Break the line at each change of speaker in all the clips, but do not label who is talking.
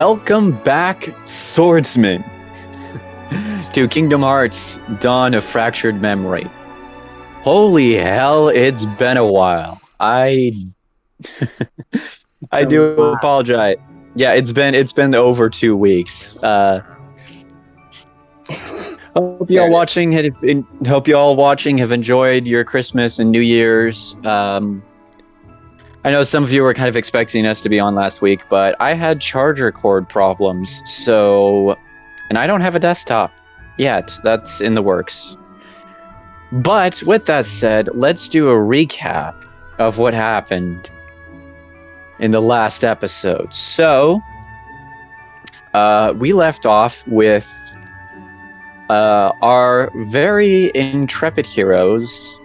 Welcome back, swordsman, to Kingdom Hearts Dawn of Fractured Memory. Holy hell, it's been a while. I do apologize. Yeah, it's been over 2 weeks. Hope you all watching have enjoyed your Christmas and New Year's. I know some of you were kind of expecting us to be on last week, but I had charger cord problems, and I don't have a desktop yet. That's in the works. But with that said, let's do a recap of what happened in the last episode. So, we left off with our very intrepid heroes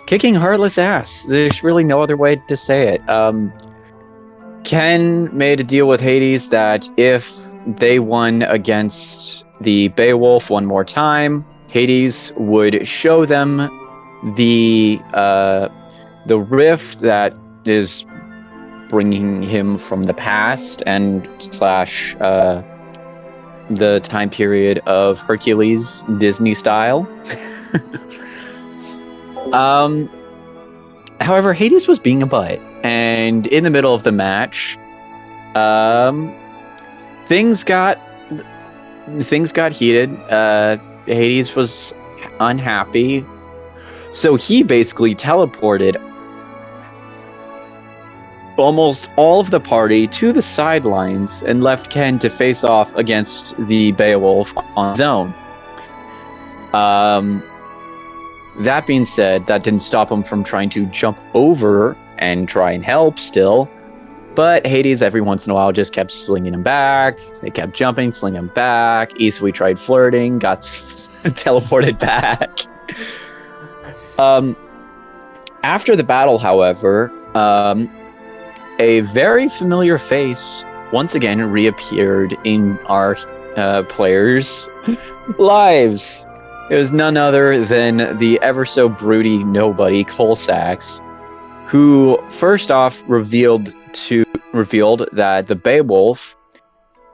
kicking Heartless ass. There's really no other way to say it. Ken made a deal with Hades that if they won against the Beowulf one more time, Hades would show them the rift that is bringing him from the past and slash the time period of Hercules Disney style. However, Hades was being a butt, and in the middle of the match, things got heated. Hades was unhappy, so he basically teleported almost all of the party to the sidelines and left Ken to face off against the Beowulf on his own. That being said, that didn't stop him from trying to jump over and try and help still. But Hades, every once in a while, just kept slinging him back. They kept jumping, slinging him back. Isui tried flirting, got teleported back. After the battle, however, a very familiar face once again reappeared in our players' lives. It was none other than the ever so broody nobody, Colsax, who first off revealed that the Beowulf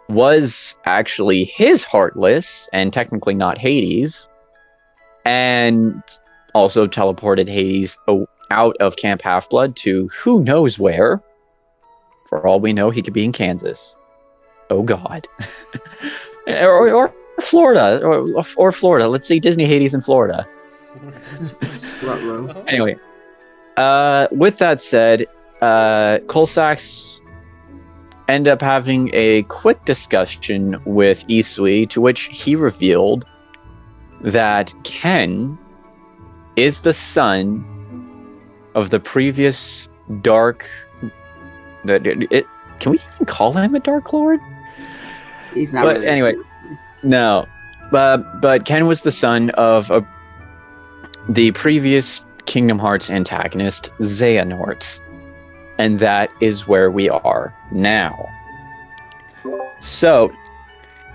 was actually his Heartless and technically not Hades, and also teleported Hades out of Camp Half-Blood to who knows where. For all we know, he could be in Kansas. Oh God. or Florida, or Florida. Let's see Disney Hades in Florida. Anyway, with that said, Colsax ended up having a quick discussion with Isui, to which he revealed that Ken is the son of the previous Dark. Can we even call him a Dark Lord?
He's not.
But
really
anyway. No, but Ken was the son of the previous Kingdom Hearts antagonist, Xehanort, and that is where we are now. So,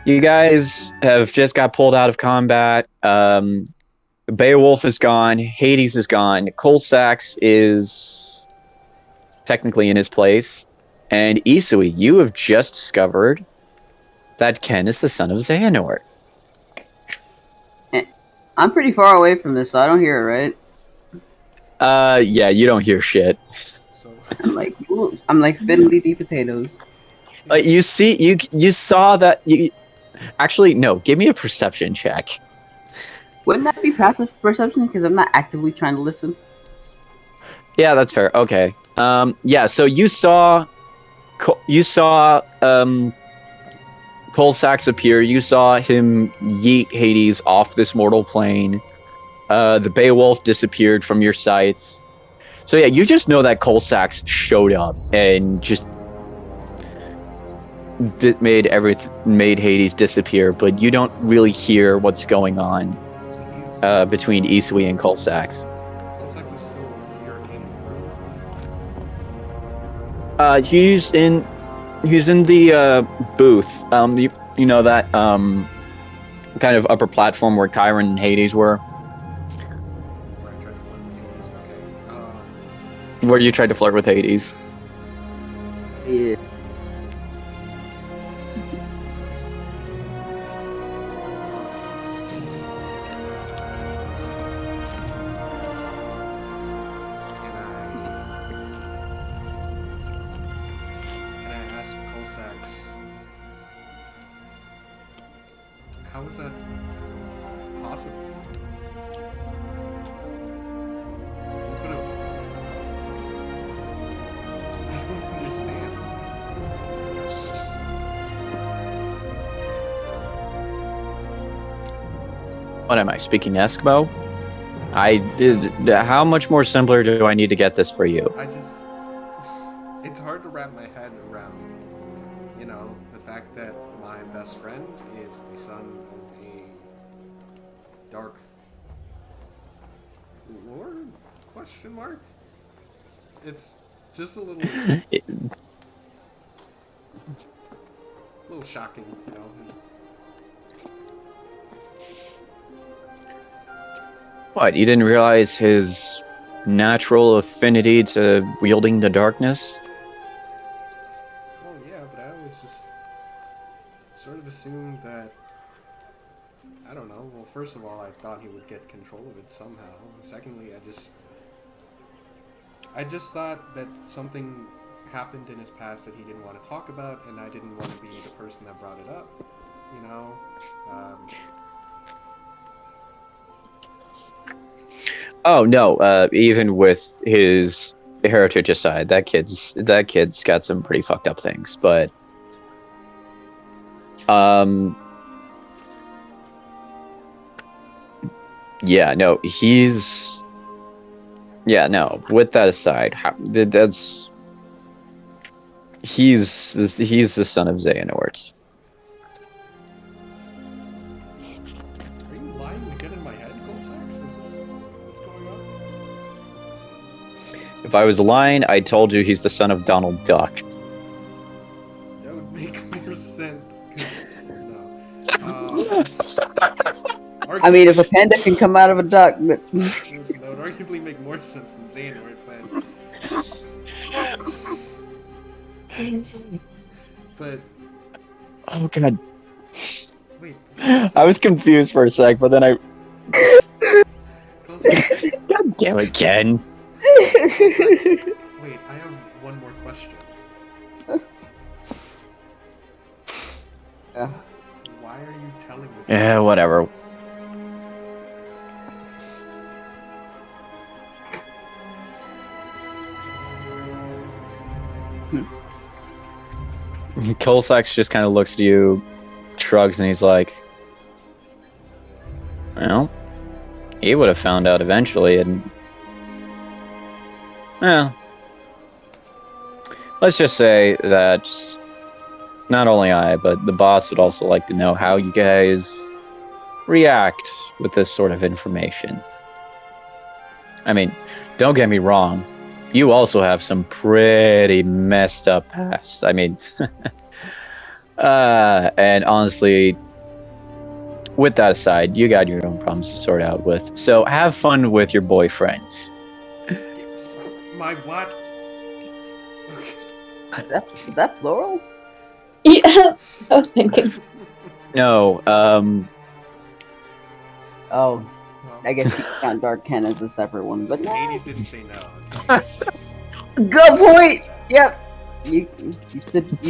you guys have just got pulled out of combat. Beowulf is gone. Hades is gone. Colsax is technically in his place. And Isui, you have just discovered that Ken is the son of Xehanort.
I'm pretty far away from this, so I don't hear it,
right? Yeah, you don't hear shit.
I'm like fiddly D potatoes.
You saw that. Actually, no. Give me a perception check.
Wouldn't that be passive perception? Because I'm not actively trying to listen.
Yeah, that's fair. Okay. Yeah. So you saw Colsax appear. You saw him yeet Hades off this mortal plane. The Beowulf disappeared from your sights. So yeah, you just know that Colsax showed up and just made Hades disappear, but you don't really hear what's going on between Isui and Colsax.
Colsax is still here in
He's in the booth. You know that kind of upper platform where Chiron and Hades were. Where you tried to flirt with Hades.
Yeah.
Can I ask Colsax, how is that possible? You could have. I don't understand.
What am I speaking Eskimo? I did. How much more simpler do I need to get this for you?
It's hard to wrap my head around, the fact that my best friend is the son of a dark lord? Question mark? It's just a little shocking,
What, you didn't realize his natural affinity to wielding the darkness?
Well, yeah, but I always just sort of assumed that, I don't know, well, first of all, I thought he would get control of it somehow, and secondly, I just thought that something happened in his past that he didn't want to talk about, and I didn't want to be the person that brought it up,
Oh no, even with his heritage aside, that kid's got some pretty fucked up things, but yeah, no, with that aside, he's the son of Xehanort.
Are you lying to get in my head, Goldsax? Is this what's going on?
If I was lying, I told you he's the son of Donald Duck.
That would make more sense.
I mean, if a panda can come out of a duck,
that would arguably make more sense than Xehanort, but
Oh god.
wait.
I was confused for a sec, but then I... God damn it, Ken.
Wait, I have one more question. Why are you telling this?
Yeah, whatever. Colsax just kind of looks at you, shrugs, and he's like, well, he would have found out eventually, and well, let's just say that not only I, but the boss would also like to know how you guys react with this sort of information. I mean, don't get me wrong, you also have some pretty messed up past. I mean, and honestly, with that aside, you got your own problems to sort out with. So have fun with your boyfriends.
My what?
is that plural?
Yeah, I was thinking.
No,
Oh,
Well,
I guess you count Dark Ken as a separate one, but no.
Hades didn't say no.
Good point. Yep. You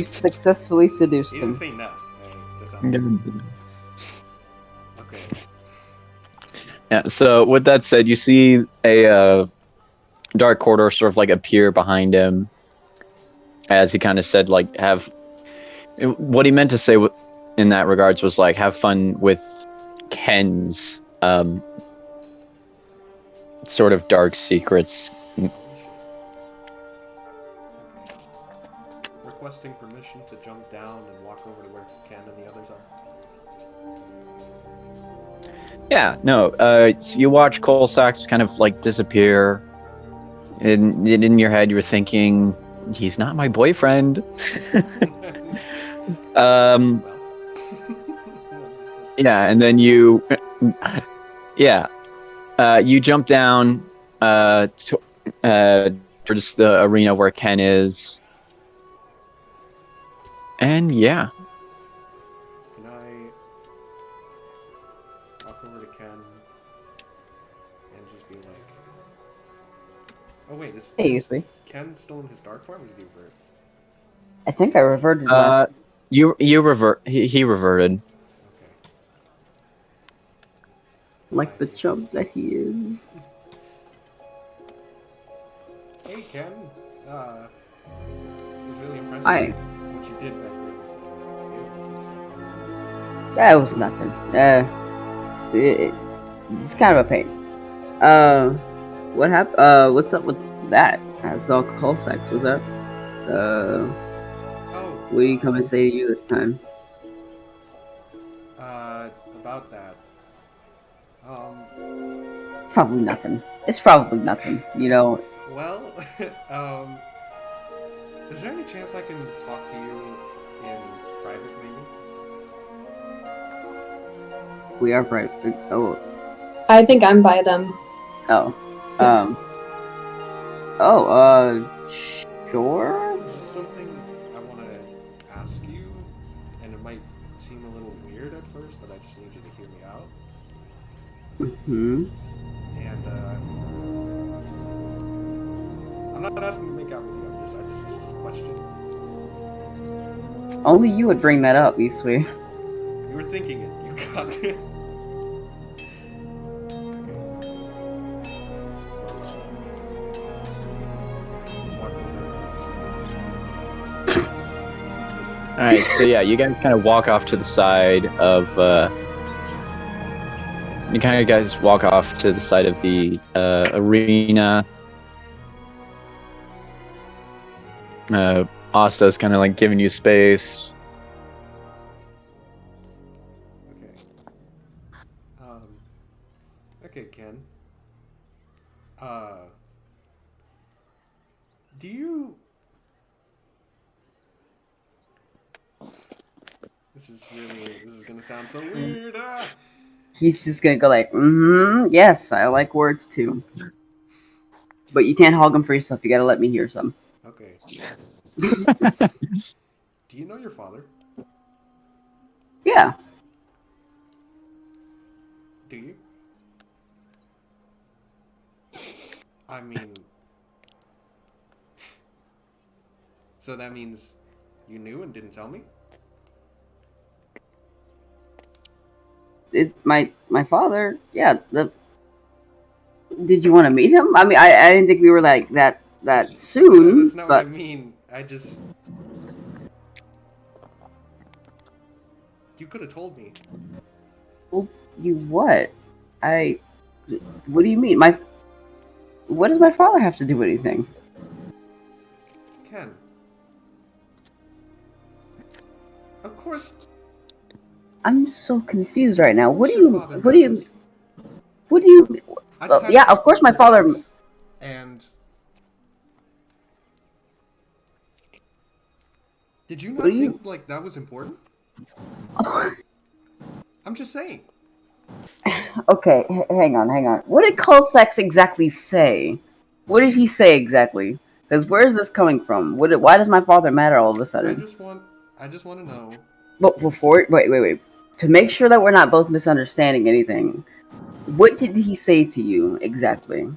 successfully seduced
He
him.
didn't say no. That sounds okay.
yeah. So with that said, you see a dark corridor sort of like appear behind him, as he kind of said, like, have. What he meant to say in that regards was like, have fun with Ken's sort of dark secrets.
Requesting permission to jump down and walk over to where Ken and the others are.
Yeah, no. So you watch Colsax kind of like disappear. In your head, you're thinking, he's not my boyfriend. Yeah, and then you jump down towards the arena where Ken is, and yeah,
wait,
Hey,
is
Yusui.
Ken still in his dark form, or did he revert?
I think I reverted
Uh,
last.
you revert. He reverted.
Okay.
Like the chump that he is.
Hey, Ken. It was really impressive
Hi.
what you did back there with the ale tasting.
That was nothing. It's kind of a pain. What happened? What's up with that? I saw call sex. Was that?
Oh,
What do you come and say to you this time?
about that.
Probably nothing. It's probably nothing. You know,
Well, is there any chance I can talk to you in private, maybe?
we are right. Oh,
I think I'm by them.
oh, sure.
There's something I want to ask you, and it might seem a little weird at first, but I just need you to hear me out.
Hmm.
And I'm not asking you to make out with you. I just this is a question.
Only you would bring that up, Isui.
You were thinking it. You got it. Let's walk over.
All right, so yeah, you guys kind of walk off to the side of. You kind of guys walk off to the side of the arena. Asta's kind of like giving you space.
Okay. Okay, Ken. Do you... This is gonna sound so weird.
He's just gonna go like, yes, I like words too. But you can't hog them for yourself. You gotta let me hear some.
Okay. Do you know your father?
Yeah.
Do you? I mean... So that means you knew and didn't tell me?
My father, yeah. Did you want to meet him? I mean, I didn't think we were like that soon.
That's not what I
But
mean. You could have told me.
well, you what? What do you mean? What does my father have to do with anything?
Ken. Of course.
I'm so confused right now.
What do you?
Yeah, of course, my father.
And did you not
What do you?
think like that was important? I'm just saying.
Okay, hang on. What did call sex exactly say? What did he say exactly? Because where is this coming from? Why does my father matter all of a sudden?
I just want to know.
But wait. To make sure that we're not both misunderstanding anything, what did he say to you exactly?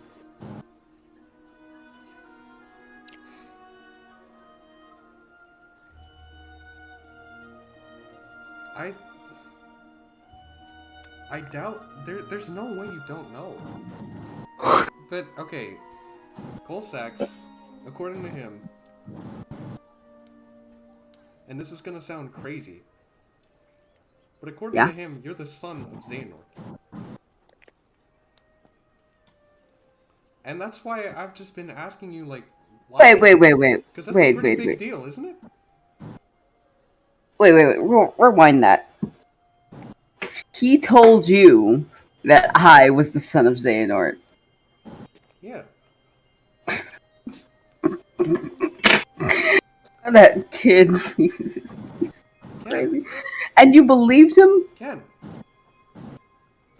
I doubt there's no way you don't know. But okay, Cole Sachs, according to him, and this is gonna sound crazy, but according to him, you're the son of Xehanort. And that's why I've just been asking you, like, why?
Wait.
Because that's a pretty big deal, isn't it?
Wait. Rewind that. He told you that I was the son of Xehanort.
Yeah.
That kid, he's crazy. And you believed him?
Ken.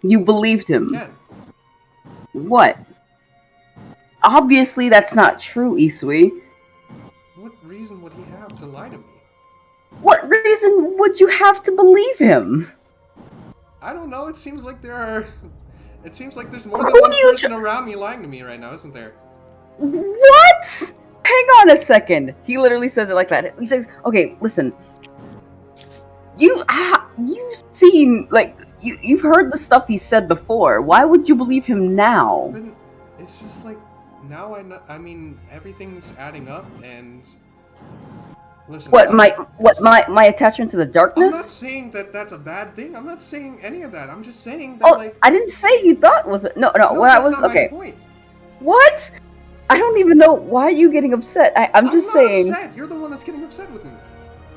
You believed him?
Ken.
What? Obviously, that's not true, Isui.
What reason would he have to lie to me?
What reason would you have to believe him?
I don't know. It seems like there's more than one person around me lying to me right now, isn't there?
What? Hang on a second. He literally says it like that. He says, "Okay, listen. You've seen you've heard the stuff he said before. Why would you believe him now?"
But it's just like now I mean everything's adding up and listen.
What my attachment to the
I'm not
darkness?
saying that that's a bad thing. I'm not saying any of that. I'm just saying that
Oh,
like
I didn't say you thought it was no.
no,
What I
that's
was
not
okay.
my point.
What? I don't even know why are you getting upset. I'm just
not
saying.
upset. You're the one that's getting upset with me.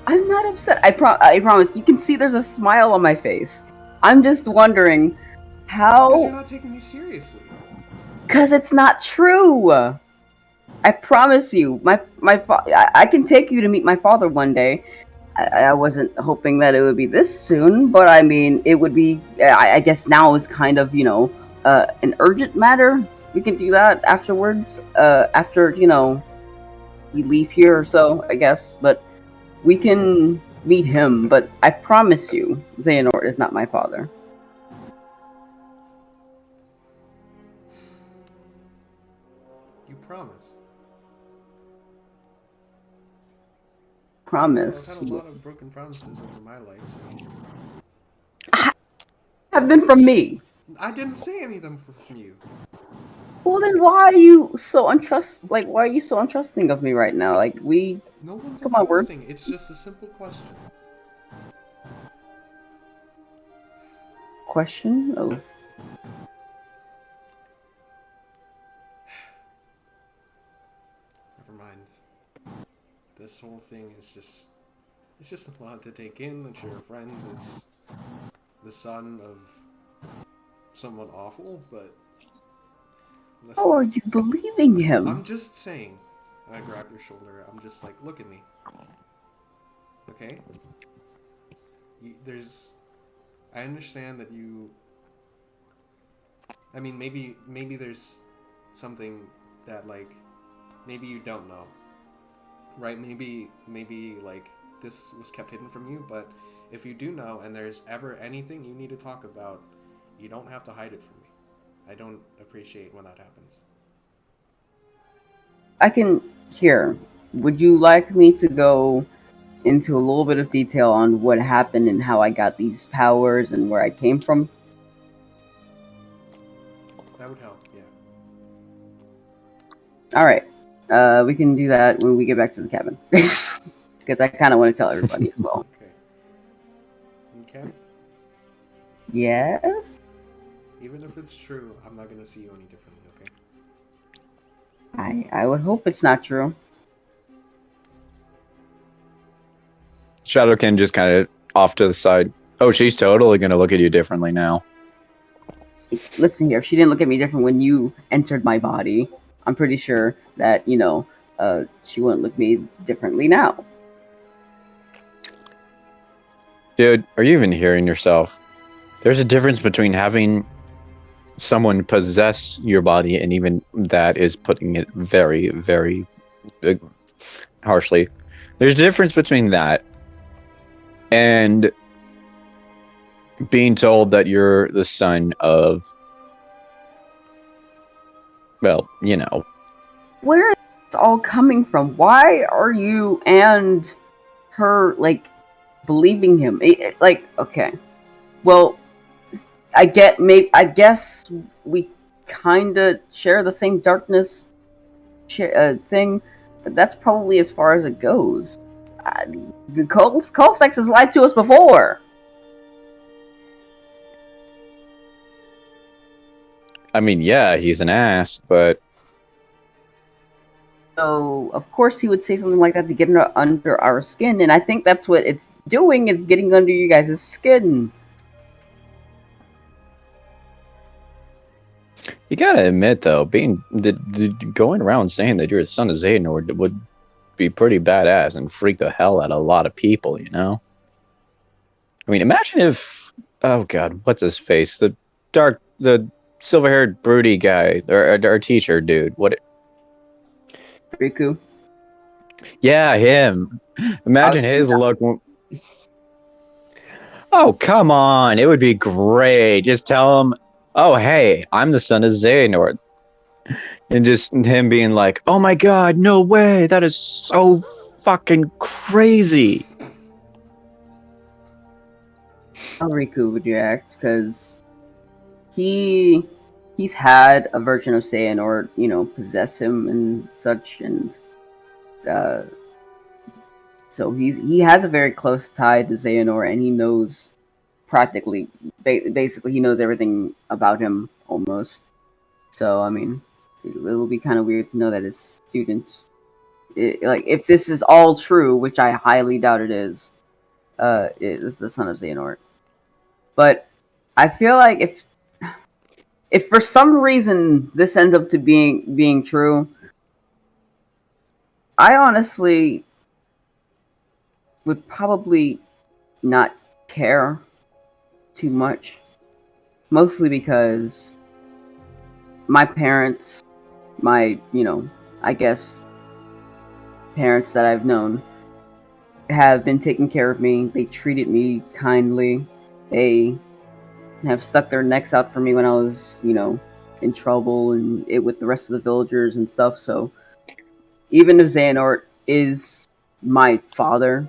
I'm not upset. I promise. You can see there's a smile on my face. I'm just wondering
Because
how.
you're not taking me seriously.
Because it's not true. I promise you. I can take you to meet my father one day. I wasn't hoping that it would be this soon, but I mean, it would be. I guess now is kind of an urgent matter. We can do that afterwards. After we leave here or so, I guess. But we can meet him. But I promise you, Xehanort is not my father.
You promise.
Promise.
I've had a lot of broken promises over my life. So.
Have been from me.
I didn't say any of them from you.
Well, then why are you so why are you so untrusting of me right now? Like,
No one's
Come on, word.
interesting. It's just a simple question.
question? Oh.
Never mind. This whole thing is it's just a lot to take in that your friend is the son of someone awful, but listen,
How are you believing him?
I'm just saying. And I grab your shoulder. I'm just like, look at me. Okay? I understand that you. I mean, maybe there's something that like, maybe you don't know, right? Maybe like this was kept hidden from you. But if you do know, and there's ever anything you need to talk about, you don't have to hide it from me. I don't appreciate when that happens.
I can hear. Would you like me to go into a little bit of detail on what happened and how I got these powers and where I came from?
That would help, yeah.
All right. We can do that when we get back to the cabin. Because I kind of want to tell everybody as well.
Okay.
Yes?
Even if it's true, I'm not gonna see you any differently, okay?
I would hope it's not true.
Shadowkin just kind of off to the side. Oh, she's totally gonna look at you differently now.
Listen here, if she didn't look at me different when you entered my body, I'm pretty sure that, she wouldn't look at me differently now.
Dude, are you even hearing yourself? There's a difference between having someone possess your body, and even that is putting it very, very harshly. There's a difference between that and being told that you're the son of, well,
Where is this all coming from? Why are you and her, believing him? Okay. Well, I guess we kind of share the same darkness thing, but that's probably as far as it goes. Colsex has lied to us before.
I mean, yeah, he's an ass, but
So, of course, he would say something like that to get under our skin, and I think that's what it's doing, it's getting under you guys' skin.
you gotta admit, though, going around saying that you're the son of Xehanort would be pretty badass and freak the hell out of a lot of people, I mean, imagine if, oh god, what's his face? The silver-haired broody guy, or our teacher dude.
Riku.
Yeah, him. Imagine his look. Oh, come on. It would be great. Just tell him, oh, hey, I'm the son of Xehanort. And just him being like, "Oh my god, no way! That is so fucking crazy."
How Riku would react, because he's had a version of Xehanort, possess him and such, and uh, so he has a very close tie to Xehanort, and he knows practically, basically, he knows everything about him almost. So I mean, it'll be kind of weird to know that his students, like, if this is all true, which I highly doubt it is the son of Xehanort. But I feel like if for some reason this ends up to being true, I honestly would probably not care too much. Mostly because my parents, I guess parents that I've known, have been taking care of me. They treated me kindly. They have stuck their necks out for me when I was, in trouble and with the rest of the villagers and stuff. So even if Xehanort is my father,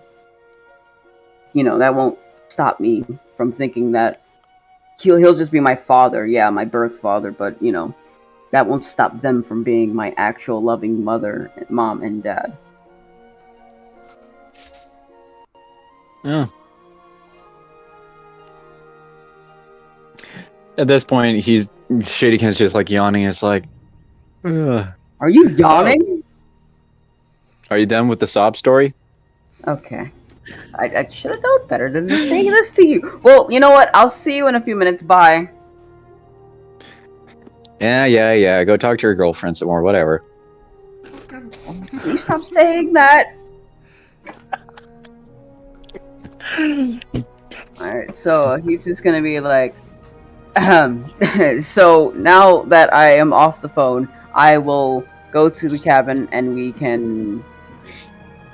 that won't stop me from thinking that he'll just be my father. Yeah, my birth father, but that won't stop them from being my actual loving mom and dad.
Yeah. At this point, Shadykin's just like yawning. It's like, ugh.
Are you yawning?
Are you done with the sob story?
Okay. I should have known better than to say this to you. Well, you know what? I'll see you in a few minutes. Bye.
Yeah. Go talk to your girlfriend some more. Whatever.
Please stop saying that. Alright, so he's just gonna be like, so now that I am off the phone, I will go to the cabin and we can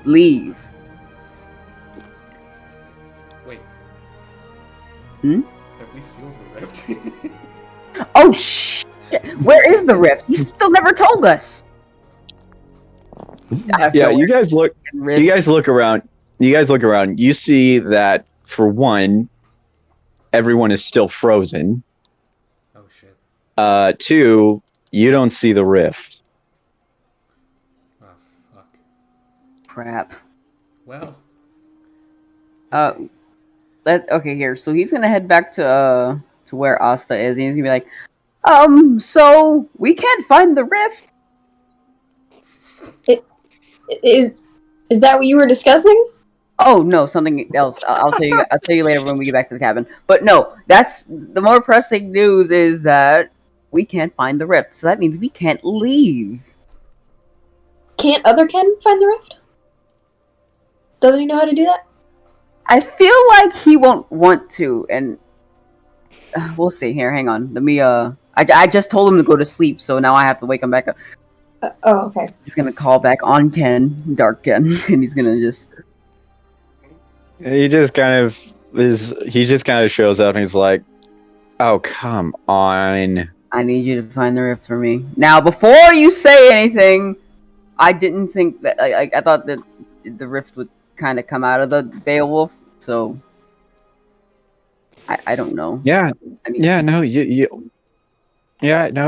leave.
Wait.
Hmm?
Have we sealed the rift?
Oh shit! Where is the rift? He still never told us.
Yeah, you guys look around. You see that, for one, everyone is still frozen.
Oh shit.
Two, you don't see the rift.
Oh fuck.
Crap.
Well.
Okay, here. So he's gonna head back to where Asta is, and he's gonna be like, so we can't find the rift.
Is that what you were discussing?
Oh no, something else. I'll tell you. I'll tell you later when we get back to the cabin. But no, that's the more pressing news is that we can't find the rift. So that means we can't leave.
Can't other Ken find the rift? Doesn't he know how to do that?
I feel like he won't want to, and we'll see. Here, hang on. Let me. I just told him to go to sleep, so now I have to wake him back up.
Oh, okay.
He's gonna call back on Ken, Dark Ken, and he's gonna just.
He just kind of shows up and he's like, "Oh, come on."
I need you to find the rift for me. Now, before you say anything, I didn't think that. I thought that the rift would kind of come out of the Beowulf, so I don't know.
Yeah,
So, I mean,
yeah, no,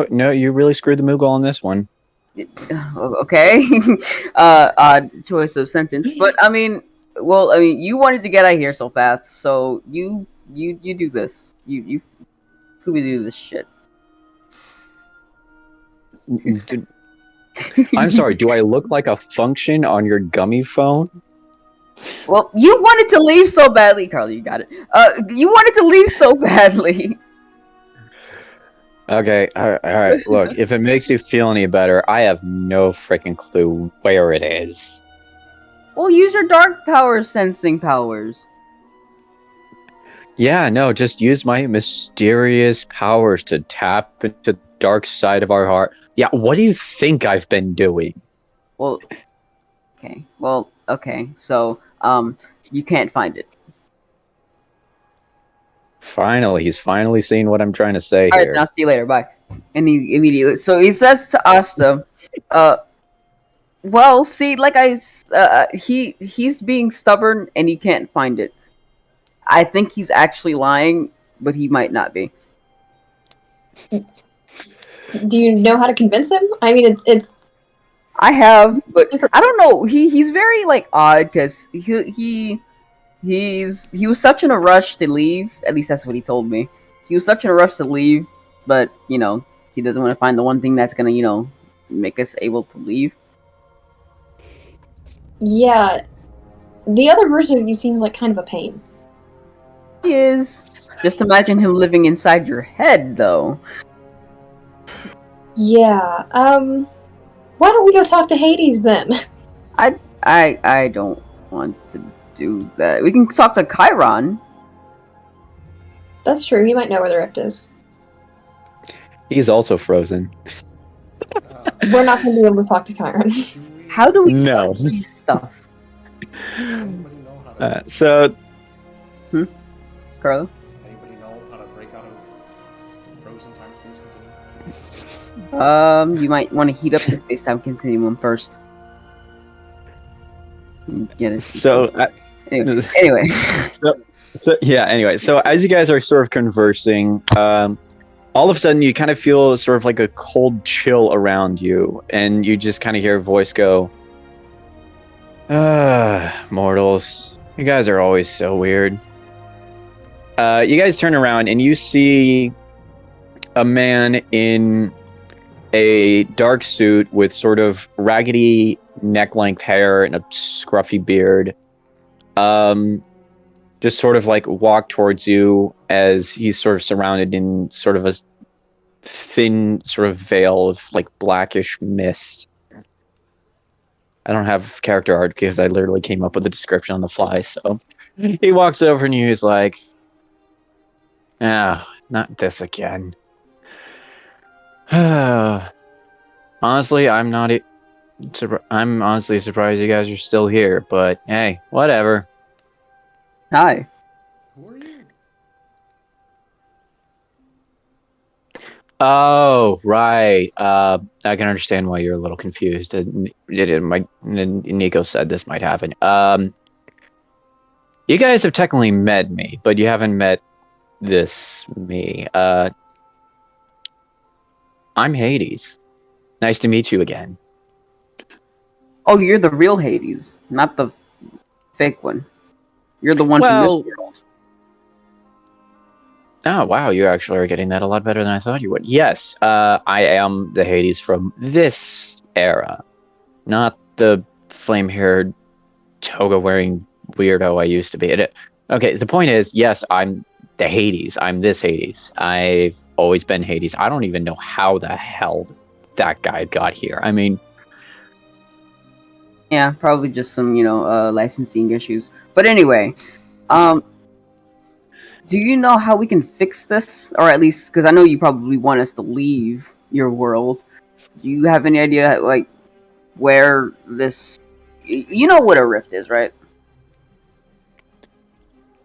no, you really screwed the Moogle on this one.
Okay, odd choice of sentence, but I mean, you wanted to get out of here so fast, so you do this. You Scooby do this shit.
I'm sorry. Do I look like a function on your gummy phone?
Well, you wanted to leave so badly, Carly. You got it. You wanted to leave so badly.
Okay, all right. Look, if it makes you feel any better, I have no freaking clue where it is.
Well, use your dark power sensing powers.
Yeah, no, just use my mysterious powers to tap into the dark side of our heart. Yeah, what do you think I've been doing?
Well, okay. So, you can't find it.
Finally, he's finally seeing what I'm trying to say
All right,
here.
then I'll see you later. Bye. And he immediately, so he says to Asta, well, see, he's being stubborn and he can't find it. I think he's actually lying, but he might not be.
Do you know how to convince him? I mean, it's.
I have, but I don't know. He's very like odd because he was such in a rush to leave. At least that's what he told me. He was such in a rush to leave, but he doesn't want to find the one thing that's gonna make us able to leave.
Yeah, the other version of you seems like kind of a pain.
He is. Just imagine him living inside your head, though.
Yeah. Why don't we go talk to Hades then?
I don't want to do that. We can talk to Chiron.
That's true. He might know where the rift is.
He's also frozen.
We're not going to be able to talk to Chiron.
How do we
No.
find these stuff?
Anybody know how to?
So,
Carlo?
Anybody know how to break out of frozen time space continuum?
You might want to heat up the space-time continuum first. Get it?
so
Anyway.
Anyway, so as you guys are sort of conversing, all of a sudden you kind of feel sort of like a cold chill around you, and you just kind of hear a voice go, mortals, you guys are always so weird. You guys turn around and you see a man in a dark suit with sort of raggedy neck-length hair and a scruffy beard. Just sort of like walk towards you as he's sort of surrounded in sort of a thin sort of veil of like blackish mist. I don't have character art because I literally came up with the description on the fly. So he walks over and he's like, not this again. Honestly, I'm honestly surprised you guys are still here, but hey, whatever.
Hi.
Who are you?
Oh, right. I can understand why you're a little confused. Nico said this might happen. You guys have technically met me, but you haven't met this me. I'm Hades. Nice to meet you again.
Oh, you're the real Hades, not the fake one. You're the one from this world.
Oh, wow, you actually are getting that a lot better than I thought you would. Yes, I am the Hades from this era, not the flame-haired, toga-wearing weirdo I used to be. Okay, the point is, yes, I'm the Hades. I'm this Hades. I've always been Hades. I don't even know how the hell that guy got here. I mean...
Yeah, probably just some, licensing issues. But anyway, do you know how we can fix this? Or at least, because I know you probably want us to leave your world. Do you have any idea, like, where this... You know what a rift is, right?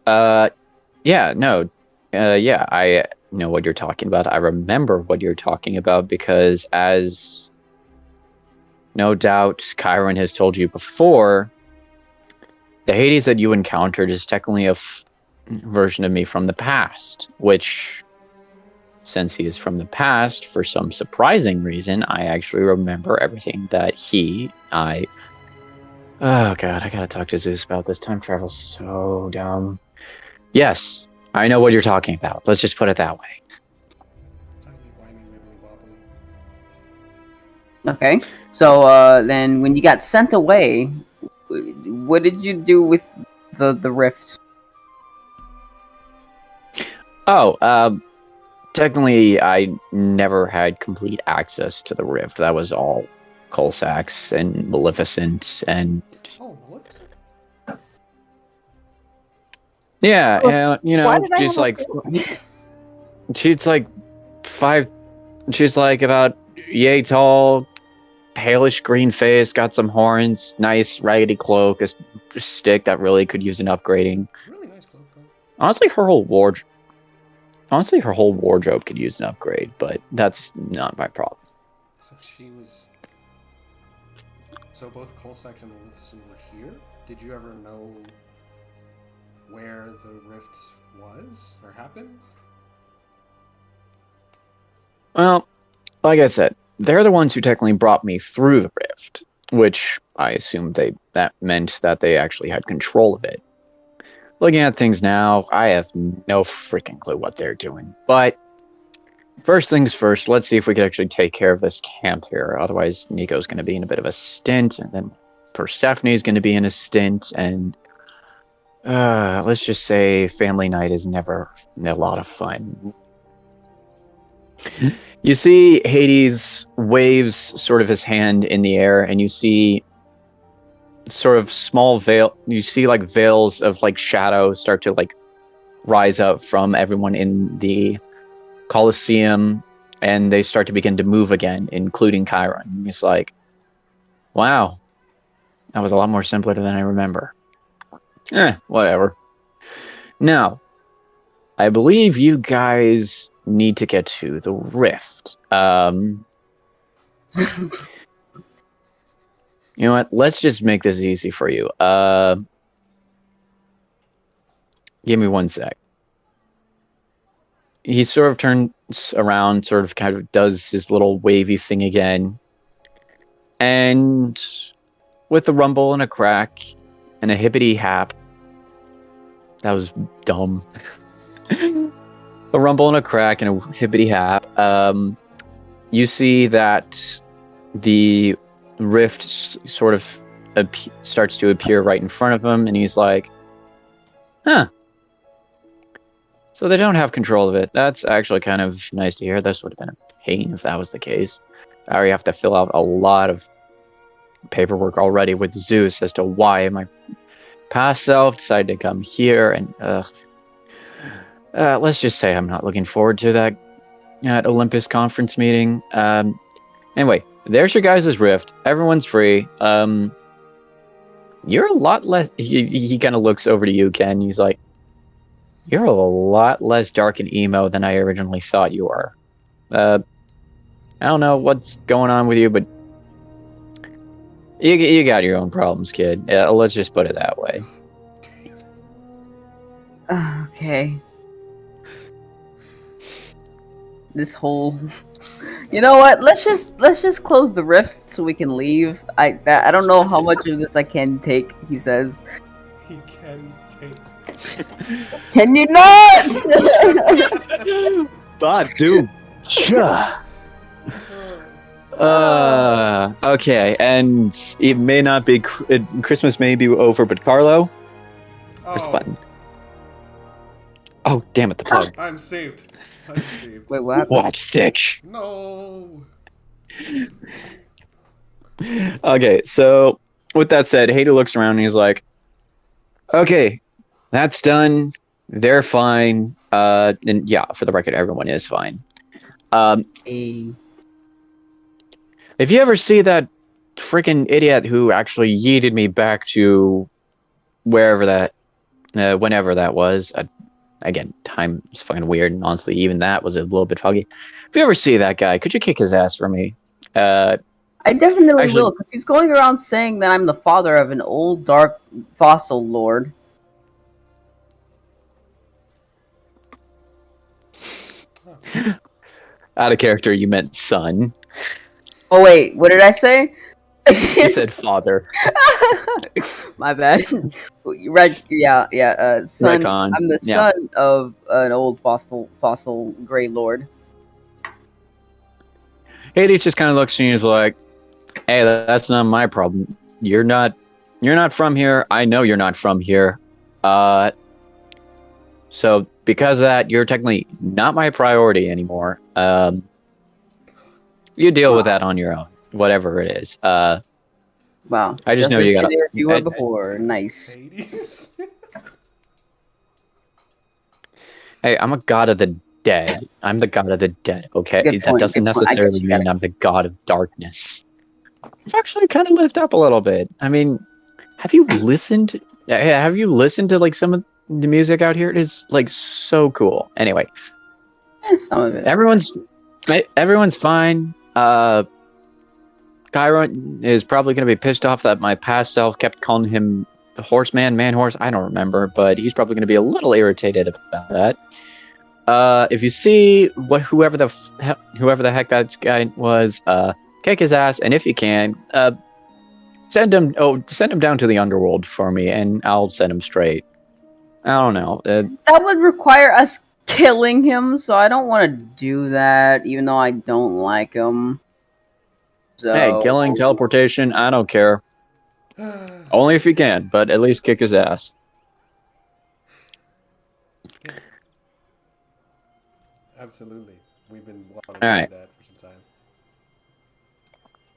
Yeah, no. Yeah, I know what you're talking about. I remember what you're talking about because as... No doubt Chiron has told you before, the Hades that you encountered is technically a version of me from the past, which, since he is from the past, for some surprising reason, I actually remember everything that oh god, I gotta talk to Zeus about this. Time travel's so dumb. Yes, I know what you're talking about. Let's just put it that way.
Okay. So, then when you got sent away, what did you do with the rift?
Oh, technically, I never had complete access to the rift. That was all Colsax and Maleficent and...
Oh, Maleficent?
Yeah,
Why did I
she's
have
like... She's like 5... She's like about yay tall, palish green face, got some horns, nice raggedy cloak, a stick that really could use an upgrading.
Really nice cloak, though.
Honestly, her whole wardrobe... Honestly, her whole wardrobe could use an upgrade, but that's not my problem.
So she was. So both Colsax and Wolfson were here? Did you ever know where the rift was or happened?
Well, like I said, they're the ones who technically brought me through the rift, which I assumed that meant that they actually had control of it. Looking at things now, I have no freaking clue what they're doing. But first things first, let's see if we can actually take care of this camp here. Otherwise, Nico's going to be in a bit of a stint, and then Persephone's going to be in a stint, and let's just say family night is never a lot of fun. You see Hades waves sort of his hand in the air, and you see sort of small veil. You see like veils of like shadow start to like rise up from everyone in the Colosseum, and they start to begin to move again, including Chiron. He's like, wow, that was a lot more simpler than I remember. Whatever. Now, I believe you guys need to get to the rift. You know what? Let's just make this easy for you. Give me 1 sec. He sort of turns around, sort of kind of does his little wavy thing again. And with a rumble and a crack and a hippity hap. That was dumb. A rumble and a crack and a hippity hap. You see that the rift sort of starts to appear right in front of him, and he's like, huh. So they don't have control of it. That's actually kind of nice to hear. This would have been a pain if that was the case. I already have to fill out a lot of paperwork already with Zeus as to why my past self decided to come here, and let's just say I'm not looking forward to that Olympus conference meeting. Anyway, there's your guys' rift. Everyone's free. You're a lot less... He kind of looks over to you, Ken. He's like, you're a lot less dark and emo than I originally thought you were. I don't know what's going on with you, but you got your own problems, kid. Let's just put it that way.
Okay. This whole... You know what? Let's just close the rift so we can leave. I don't know how much of this I can take. He says.
He can take.
Can you not?
But dude, okay, and it may not be Christmas may be over, but Carlo, where's the button? Oh, damn it, the plug.
I'm saved. I'm saved.
Wait, what happened?
Watch stick.
No.
Okay, so with that said, Haida looks around and he's like, okay, that's done. They're fine. And yeah, for the record, everyone is fine.
Hey.
If you ever see that freaking idiot who actually yeeted me back to wherever that, whenever that was, again, time is fucking weird, and honestly, even that was a little bit foggy. If you ever see that guy, could you kick his ass for me?
I definitely
actually,
will, because he's going around saying that I'm the father of an old, dark fossil lord.
Out of character, you meant son.
Oh wait, what did I say?
You said father.
My bad. Right? Yeah. Son.
Retcon.
I'm the son of an old fossil gray lord.
Hades just kind of looks at you and is like, "Hey, that's not my problem. You're not from here. I know you're not from here. So because of that, you're technically not my priority anymore. You deal with that on your own, whatever it is.
Wow.
I just know you got.
You were before. Nice.
Hey, I'm a god of the dead. I'm the god of the dead. Okay,
Good
that
point,
doesn't
good point.
necessarily mean I'm the god of darkness. I've actually kind of lived up a little bit. I mean, have you listened? Have you listened to like some of the music out here? It is like so cool. Anyway,
Some of it.
Everyone's fine. Chiron is probably going to be pissed off that my past self kept calling him the horseman, man horse. I don't remember, but he's probably going to be a little irritated about that. If you see whoever the heck that guy was, kick his ass, and if you can, send him down to the underworld for me, and I'll set him straight. I don't know.
That would require us killing him, so I don't want to do that, even though I don't like him. So...
Hey, killing, teleportation, I don't care. Only if you can, but at least kick his ass.
Absolutely. We've been wanting
All
to
right.
do that for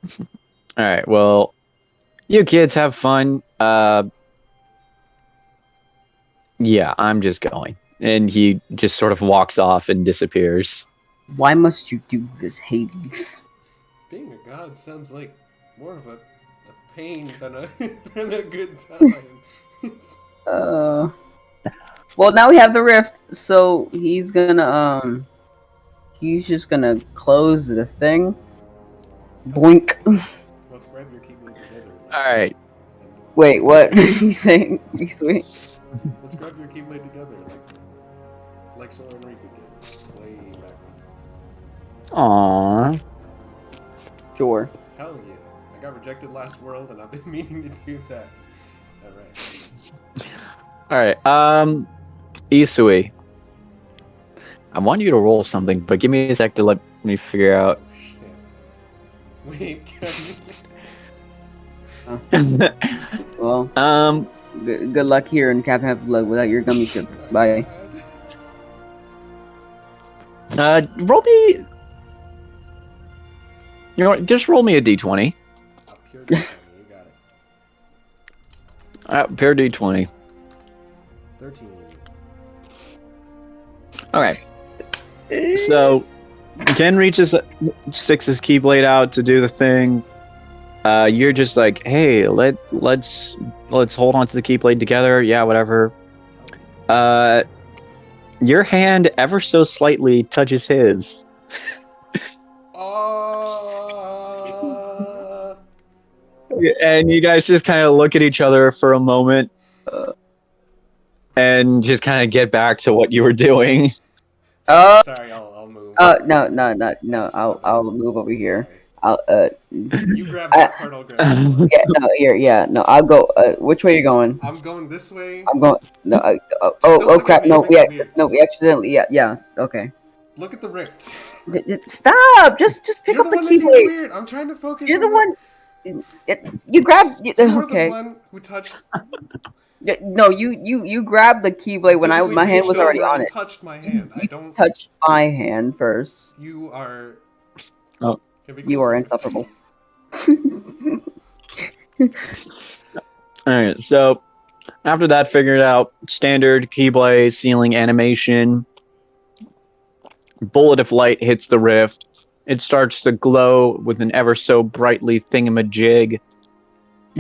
some time.
Alright, well, you kids have fun. Yeah, I'm just going. And he just sort of walks off and disappears.
Why must you do this, Hades?
Being a god sounds like more of a pain than a than a good time.
Well, now we have the rift, so he's gonna he's just gonna close the thing. Boink.
Let's grab your keyblade together.
Alright.
Wait, what? He's saying? He's sweet.
Let's grab your keyblade together, like Sora and Riku did way back when.
Aww.
Sure.
Hell yeah! I got rejected last world, and I've been meaning to do that. All right.
Alright, Isui. I want you to roll something, but give me a sec to let me figure out.
Oh, shit. Wait,
Well, good luck here, and Cap have luck without your gummy ship. Bye.
Roll me. You know what? Just roll me a d20.
Pure D20, you got it.
Pure d20.
13.
Okay. So, Ken sticks his keyblade out to do the thing. You're just like, hey, let's hold on to the keyblade together. Yeah, whatever. Your hand ever so slightly touches his. And you guys just kind of look at each other for a moment. And just kind of get back to what you were doing.
Sorry, I'll move.
No. I'll move over here.
You grab that part, I'll grab this one.
Yeah, no, here, yeah, no, I'll go. Which way are you going?
I'm going this way.
I'm going. No,
Don't look
crap!
at me,
No,
you're making it weird.
we accidentally. Yeah. Okay.
Look at the rift.
Stop! Just pick
You're
up the
one making it
keyblade.
weird. I'm trying to focus.
You're the
on
one. You grab.
You're the
Okay.
one who touched.
No, you grabbed the keyblade when
physically
my hand
reached
was already
over
on
and
it.
Touched my hand. I don't.
Touch my hand first.
You are.
Oh.
You are insufferable.
Alright, so after that figured out, standard keyblade ceiling animation. Bullet of light hits the rift. It starts to glow with an ever so brightly thingamajig.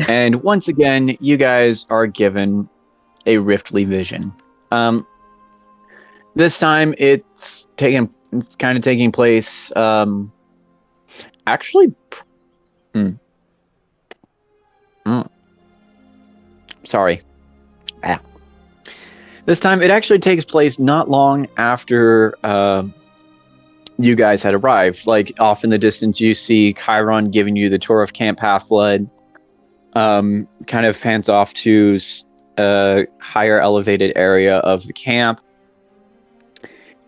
And once again, you guys are given a riftly vision. This time it's kind of taking place. Actually, sorry. This time it actually takes place not long after you guys had arrived. Like off in the distance, you see Chiron giving you the tour of Camp Half-Blood. Kind of pans off to a higher elevated area of the camp,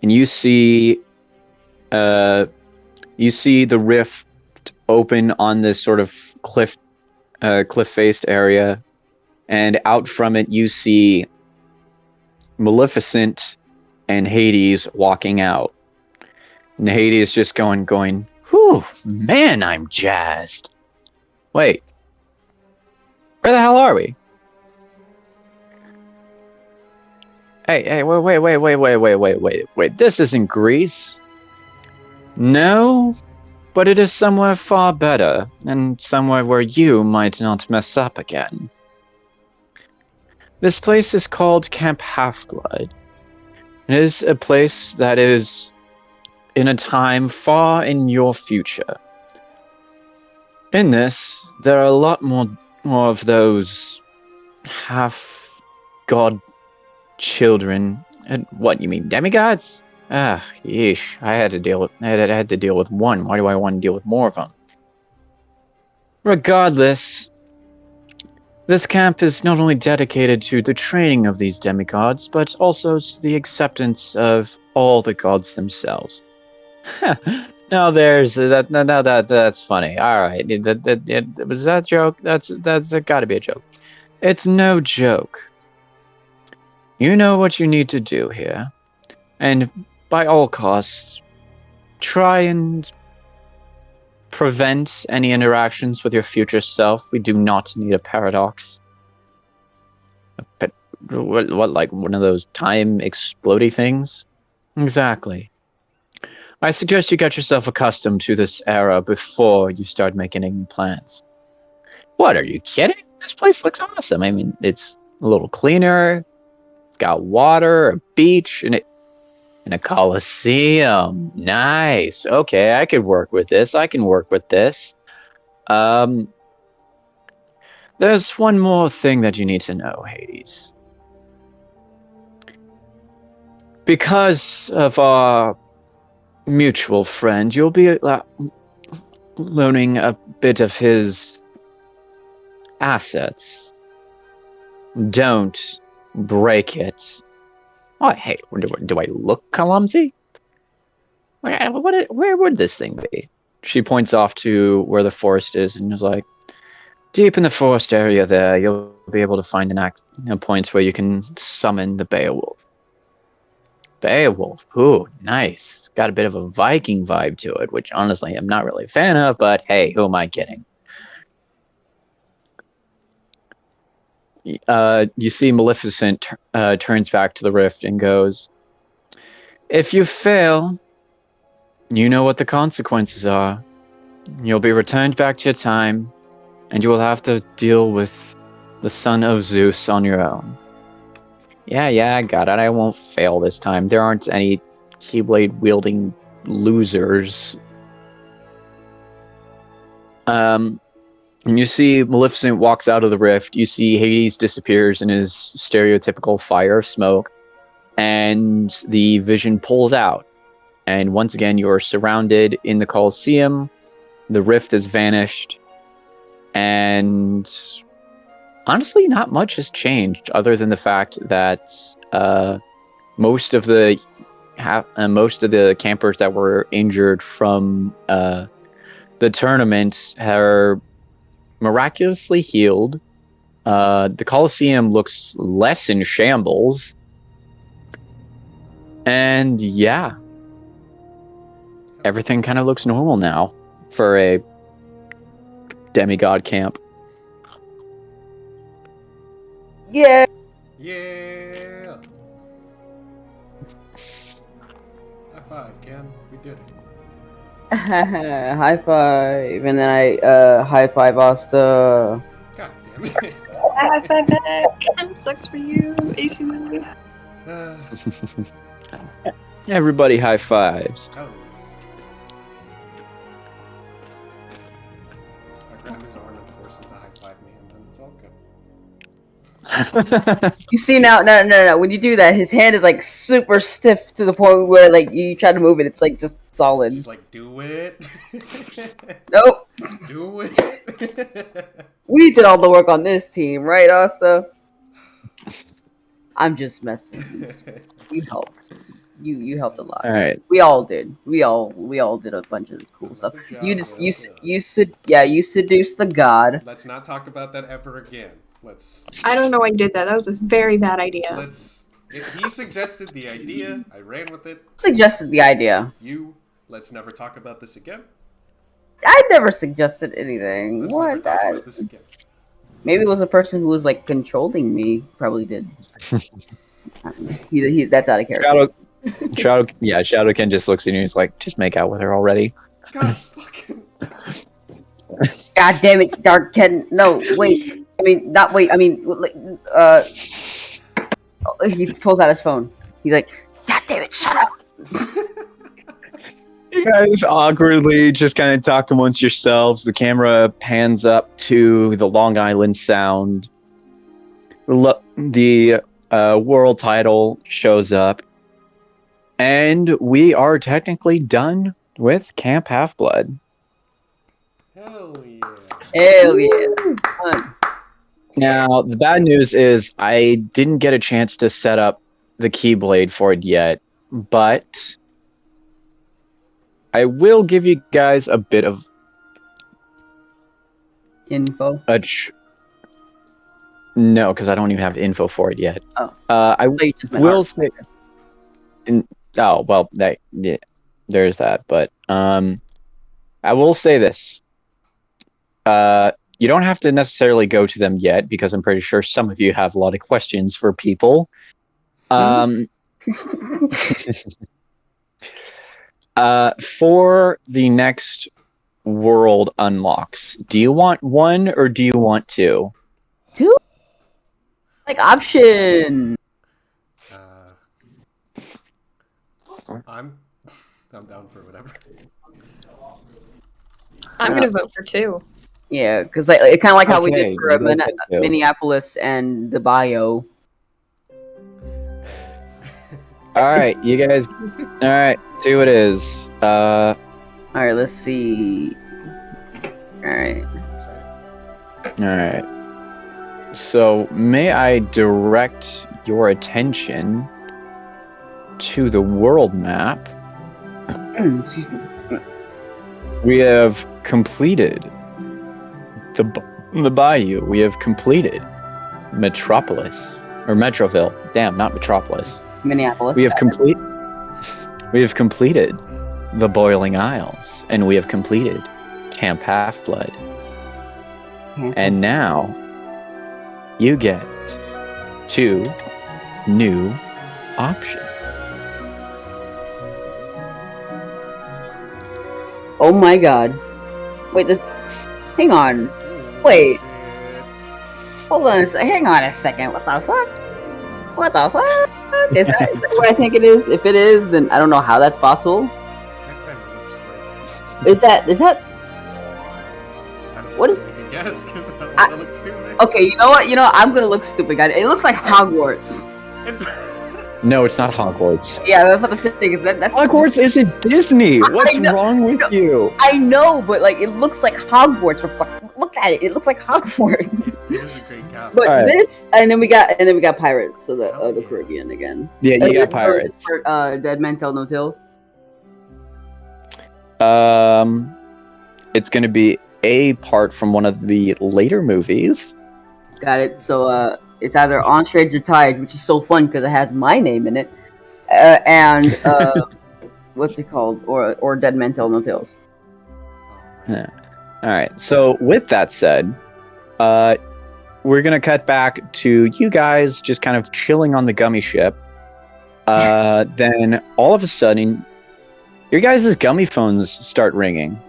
and you see the rift open on this sort of cliff-faced area, and out from it you see Maleficent and Hades walking out. And Hades just going, whew, man, I'm jazzed. Wait. Where the hell are we? Hey, wait. This isn't Greece. No, but it is somewhere far better, and somewhere where you might not mess up again. This place is called Camp Half-Blood. It is a place that is in a time far in your future. In this, there are a lot more of those half-god children. And what, you mean demigods? Ah, yeesh. I had to deal with one. Why do I want to deal with more of them? Regardless, this camp is not only dedicated to the training of these demigods, but also to the acceptance of all the gods themselves. Now there's that. Now that's funny. All right, was that a joke? That's got to be a joke. It's no joke. You know what you need to do here, and by all costs, try and prevent any interactions with your future self. We do not need a paradox. But what, like one of those time explodey things? Exactly. I suggest you get yourself accustomed to this era before you start making any plans. What, are you kidding? This place looks awesome. I mean, it's a little cleaner. It's got water, a beach, and a coliseum. Nice. Okay, I could work with this. I can work with this. There's one more thing that you need to know, Hades. Because of our mutual friend, you'll be loaning a bit of his assets. Don't break it. Oh, hey, do I look clumsy? Where would this thing be? She points off to where the forest is and is like, deep in the forest area there, you'll be able to find points where you can summon the Beowulf. Beowulf, ooh, nice. Got a bit of a Viking vibe to it, which honestly I'm not really a fan of, but hey, who am I kidding? You see Maleficent turns back to the rift and goes, if you fail, you know what the consequences are. You'll be returned back to your time, and you will have to deal with the son of Zeus on your own. Yeah, I got it. I won't fail this time. There aren't any Keyblade wielding losers. And you see Maleficent walks out of the rift. You see Hades disappears in his stereotypical fire of smoke, and the vision pulls out. And once again, you are surrounded in the Colosseum. The rift has vanished, and honestly, not much has changed other than the fact that most of the campers that were injured from the tournament are miraculously healed. The Colosseum looks less in shambles, and yeah, everything kind of looks normal now for a demigod camp.
Yeah.
Yeah. High five, Ken. We did it.
High five, and then I high five Asta.
God damn it.
High five back. Sucks for you. AC move.
Everybody high fives.
Oh. I grab his arm and force him to high five me, and then it's all good.
You see now, no. When you do that, his hand is like super stiff to the point where like you try to move it, it's like just solid.
He's like, do it.
Nope.
Do it.
We did all the work on this team, right, Asta? I'm just messing. You helped. You helped a lot.
All right.
We all did. We all did a bunch of cool stuff.
Good job,
You seduced the god.
Let's not talk about that ever again.
I don't know why you did that. That was a very bad idea.
He suggested the idea. I ran with it.
Suggested the idea.
Let's never talk about this again.
I never suggested anything.
Let's
What?
never talk about this again.
Maybe it was a person who was like controlling me. Probably did. He that's out of character.
Shadowken just looks at you and he's like, just make out with her already.
God fucking.
God damn it, Dark Ken. No, wait. I mean, not wait. I mean, he pulls out his phone. He's like, God damn it, shut up.
You guys awkwardly just kind of talk amongst yourselves. The camera pans up to the Long Island Sound. The world title shows up. And we are technically done with Camp Half-Blood.
Hell yeah.
Hell yeah. Fun.
Now, the bad news is I didn't get a chance to set up the Keyblade for it yet, but I will give you guys a bit of
Info.
No, because I don't even have info for it yet.
Oh.
I
So you just meant
will
art.
say. Yeah, there's that. But I will say this. You don't have to necessarily go to them yet because I'm pretty sure some of you have a lot of questions for people. For the next world unlocks, do you want one or do you want two?
Two? Like option.
I'm down for whatever.
I'm gonna vote for 2.
Yeah, because like, kind of like how we
Okay,
did for
you guys get two.
Minneapolis and the bio.
All right, you guys. All right, two it is.
All right, let's see. All right.
All right. So, may I direct your attention to the world map?
Excuse me.
We have completed the bayou. We have completed Metropolis or Metroville. Damn, not Metropolis.
Minneapolis.
We have completed the Boiling Isles, and we have completed Camp Half-Blood. And now you get 2 new options.
Oh my god. Wait, this. Hang on. Wait. Hold on. Hang on a second. What the fuck? What the fuck? Is that what I think it is? If it is, then I don't know how that's possible.
That kind of looks like.
Is that?
I don't
What
know,
is-
you can guess because I don't want to look stupid.
Okay, you know what? I'm gonna look stupid, guys. It looks like Hogwarts.
No, it's not Hogwarts.
Yeah, that's what the thing is. That's
Hogwarts isn't Disney. What's
know.
wrong with you?
I know, but like it looks like Hogwarts. Look at it. It looks like Hogwarts.
It is a great cast.
But
Alright.
this, and then we got Pirates, so the Caribbean again.
Yeah, you got
This
pirates.
is for, Dead Men Tell No Tales.
It's going to be a part from one of the later movies.
Got it. So it's either On Stranger Tides, which is so fun because it has my name in it, and what's it called, or Dead Men Tell No Tales.
Yeah. All right. So with that said, we're gonna cut back to you guys just kind of chilling on the gummy ship. Then all of a sudden, your guys' gummy phones start ringing.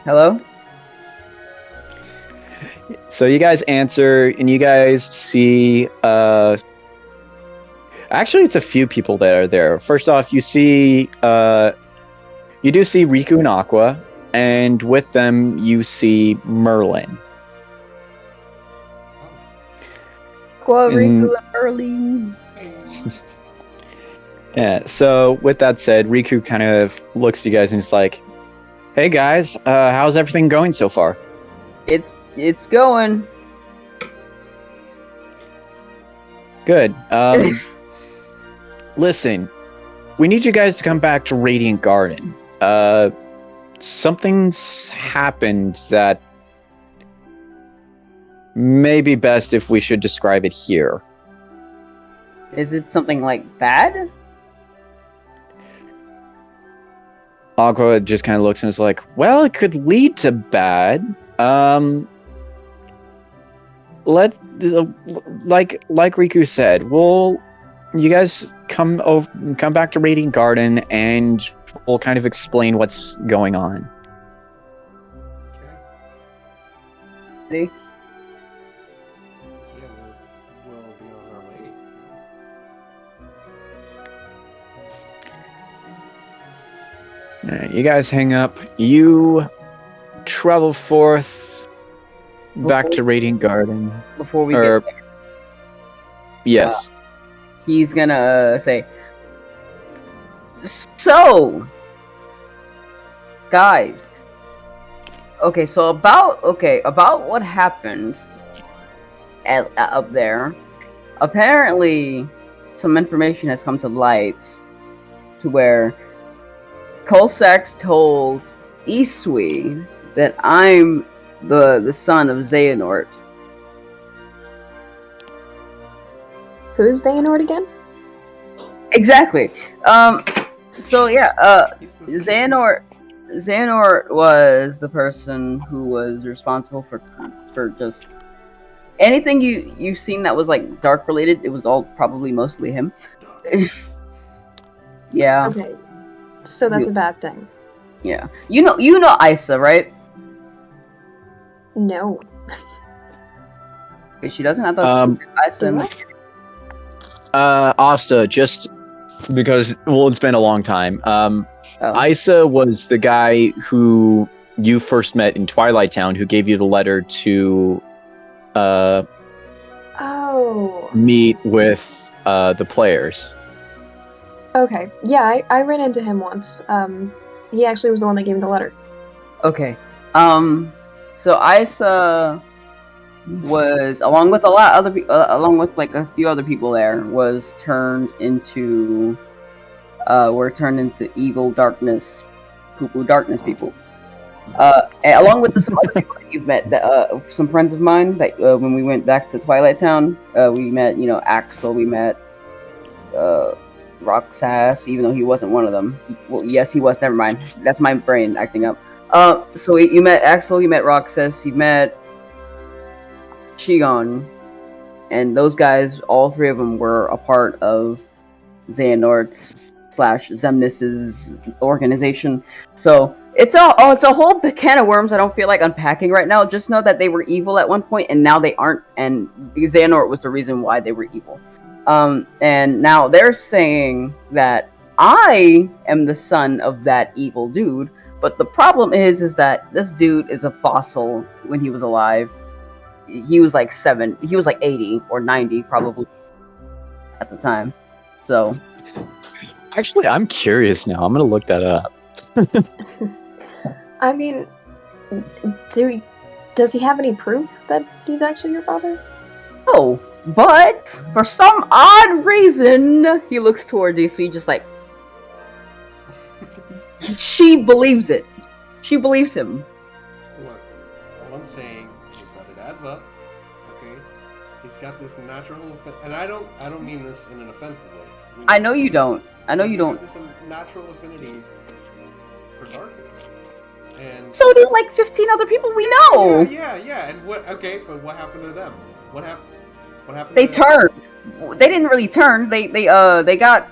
Hello.
So you guys answer, and you guys see. Actually, it's a few people that are there. First off, you see. You do see Riku and Aqua, and with them you see Merlin.
Riku and Early.
Yeah. So with that said, Riku kind of looks at you guys and is like, "Hey guys, how's everything going so far?"
It's going.
Good. Listen, we need you guys to come back to Radiant Garden. Something's happened that may be best if we should describe it here.
Is it something like bad?
Aqua just kind of looks and is like, well, it could lead to bad. Let like Riku said, you guys come back to Radiant Garden and we'll kind of explain what's going on.
Okay.
See?
Yeah, we'll be on our way.
Alright, you guys hang up. You travel forth back to Radiant Garden.
Before we
Or-
get there,
Yes.
he's gonna say, so, guys. Okay, so about what happened up there. Apparently, some information has come to light to where Colsax told Isui that I'm the son of Xehanort.
Who's Xehanort again?
Exactly. So yeah,
He's the same.
Xehanort was the person who was responsible for just anything you've seen that was like dark related. It was all probably mostly him. Yeah.
Okay. So that's a bad thing.
Yeah. You know Isa, right?
No.
Wait, she doesn't. I thought she said Isa.
Do I?
Asta, just because, well, it's been a long time.
Oh.
Isa was the guy who you first met in Twilight Town, who gave you the letter to
Oh.
meet with the players.
Okay. Yeah, I ran into him once. He actually was the one that gave me the letter.
Okay. So Isa was along with a lot other along with like a few other people there was turned into were turned into evil darkness people. And along with some other people that you've met, some friends of mine that when we went back to Twilight Town, we met, Axel, we met Roxas, even though he wasn't one of them. Yes, he was. Never mind. That's my brain acting up. So you met Axel, you met Roxas, you met Shigon, and those guys, all three of them were a part of Xehanort's / Xemnis's organization. So it's a whole can of worms I don't feel like unpacking right now. Just know that they were evil at one point, and now they aren't, and Xehanort was the reason why they were evil. And now they're saying that I am the son of that evil dude, but the problem is that this dude is a fossil when he was alive. He was like 80 or 90 probably at the time. So
Actually, I'm curious now. I'm gonna look that up.
I mean, does he have any proof that he's actually your father?
no, but for some odd reason, he looks toward Isui just like she believes it. She believes him.
Look, all I'm saying is that it adds up. Okay, he's got this natural, and I don't mean this in an offensive way.
I know you don't. I know you don't.
This natural affinity for darkness, and
So do like 15 other people we know.
Yeah. And what? Okay, but what happened to them? What happened? What happened?
They
to them?
turned. They didn't really turn. They got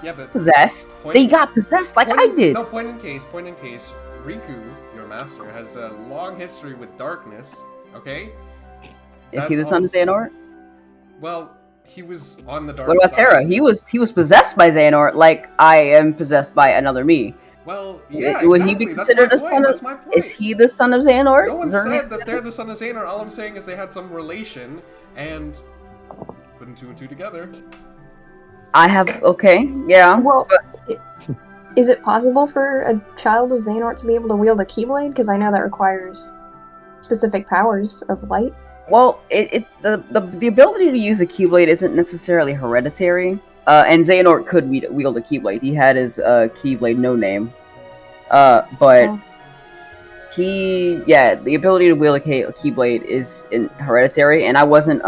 Yeah, but
possessed. They got possessed like I did.
No, point in case. Riku, your master, has a long history with darkness. Okay.
Is he the son of Xehanort?
Well, he was on the dark
What about
side.
Terra? He was possessed by Xehanort, like I am possessed by another me.
Well, yeah,
Would
exactly.
he be
That's
considered
my
a
point.
son of?
That's my point.
Is he the son of Xehanort?
No one
Xehanort?
said that they're the son of Xehanort. All I'm saying is they had some relation, and putting two and two together.
I have yeah.
Well, is it possible for a child of Xehanort to be able to wield a Keyblade? Because I know that requires specific powers of light.
Well, the ability to use a Keyblade isn't necessarily hereditary. And Xehanort could wield a Keyblade. He had his Keyblade no name. But the ability to wield a Keyblade is hereditary, and I wasn't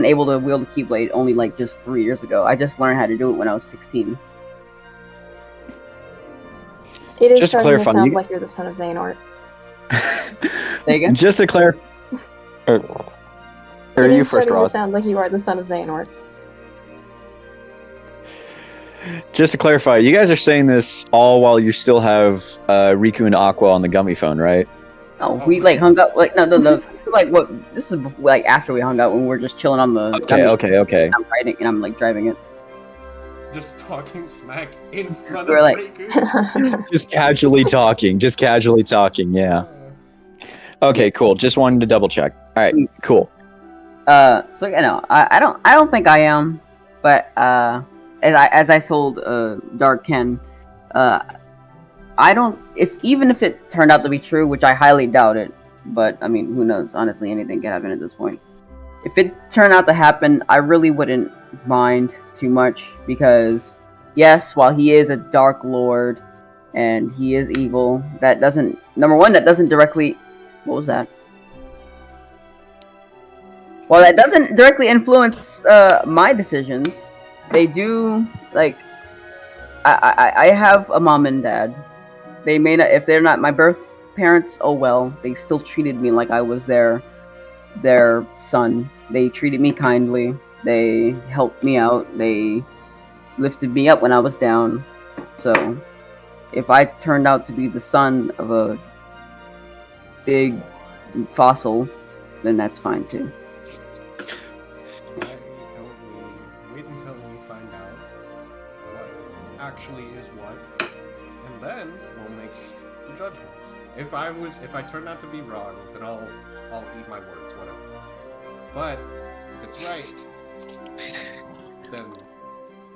able to wield a Keyblade only like just 3 years ago. I just learned how to do it when I was 16.
It is
Just to
starting to
clarify,
sound
you-
like you're the son of Xehanort.
Say again?
Just to clarify, or
It
you
is
first,
starting to
Ross.
sound like you are the son of Xehanort.
Just to clarify, you guys are saying this all while you still have Riku and Aqua on the gummy phone, right?
No, we like hung up. Like no. This is like what? This is like after we hung out when we were just chilling on the.
Okay.
I'm riding and I'm like driving it.
just talking smack in front
We're
of
like-
Riku.
Just casually talking. Yeah. Okay, cool. Just wanted to double check. All right, cool.
So you know, I don't think I am, but as I told Dark Ken, I don't, even if it turned out to be true, which I highly doubt it, but I mean, who knows? Honestly, anything can happen at this point. If it turned out to happen, I really wouldn't mind too much, because yes, while he is a Dark Lord and he is evil, that doesn't, number one, that doesn't directly, what was that? While that doesn't directly influence my decisions, they do, like, I have a mom and dad. They may not, if they're not my birth parents, oh well, they still treated me like I was their son. They treated me kindly. They helped me out. They lifted me up when I was down. So, if I turned out to be the son of a big fossil, then that's fine too.
Wait until we find out what actually is what, and then we'll make judgments. If I turn out to be wrong, then I'll eat my words, whatever. But if it's right, then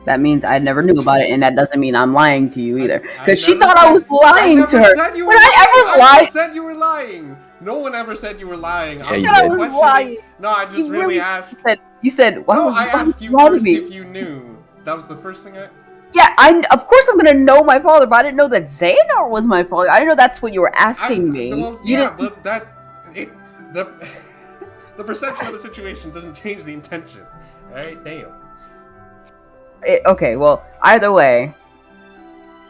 That means I never knew about it, and that doesn't mean I'm lying to you either.
I
Because she
never
thought I was lying to her.
said you were
Would I
lying.
ever
I
lie?
never said you were lying. No one ever said you were lying.
Yeah, you
I thought I
did.
was
questioning-
lying.
No, I just
You
really asked.
You said, why
No,
would
I
you
asked you
lie to
first
me?
if you knew. That was the first thing I.
Yeah, of course I'm gonna know my father, but I didn't know that Xehanort was my father. I didn't know that's what you were asking me.
Well,
You
yeah,
didn't.
but the the perception of the situation doesn't change the intention. All right, damn.
Okay, well, either way,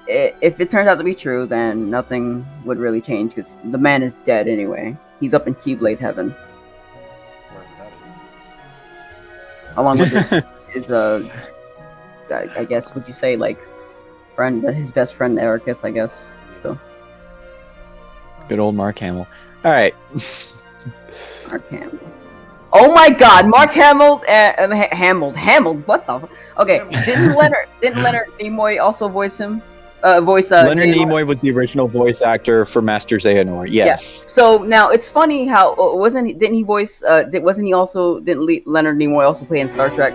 if it turns out to be true, then nothing would really change because the man is dead anyway. He's up in Keyblade Heaven,
Wherever that is.
along with his I guess would you say like friend, his best friend Ericus, I guess. So
Good old Mark Hamill. All right.
Mark Hamill. Oh my God, Mark Hamill, Hamill. What the? Okay, didn't Leonard Nimoy also voice him? Leonard
Leonard Nimoy was the original voice actor for Master Xehanort. Yes.
Yeah. So now it's funny how wasn't he Leonard Nimoy also play in Star Trek?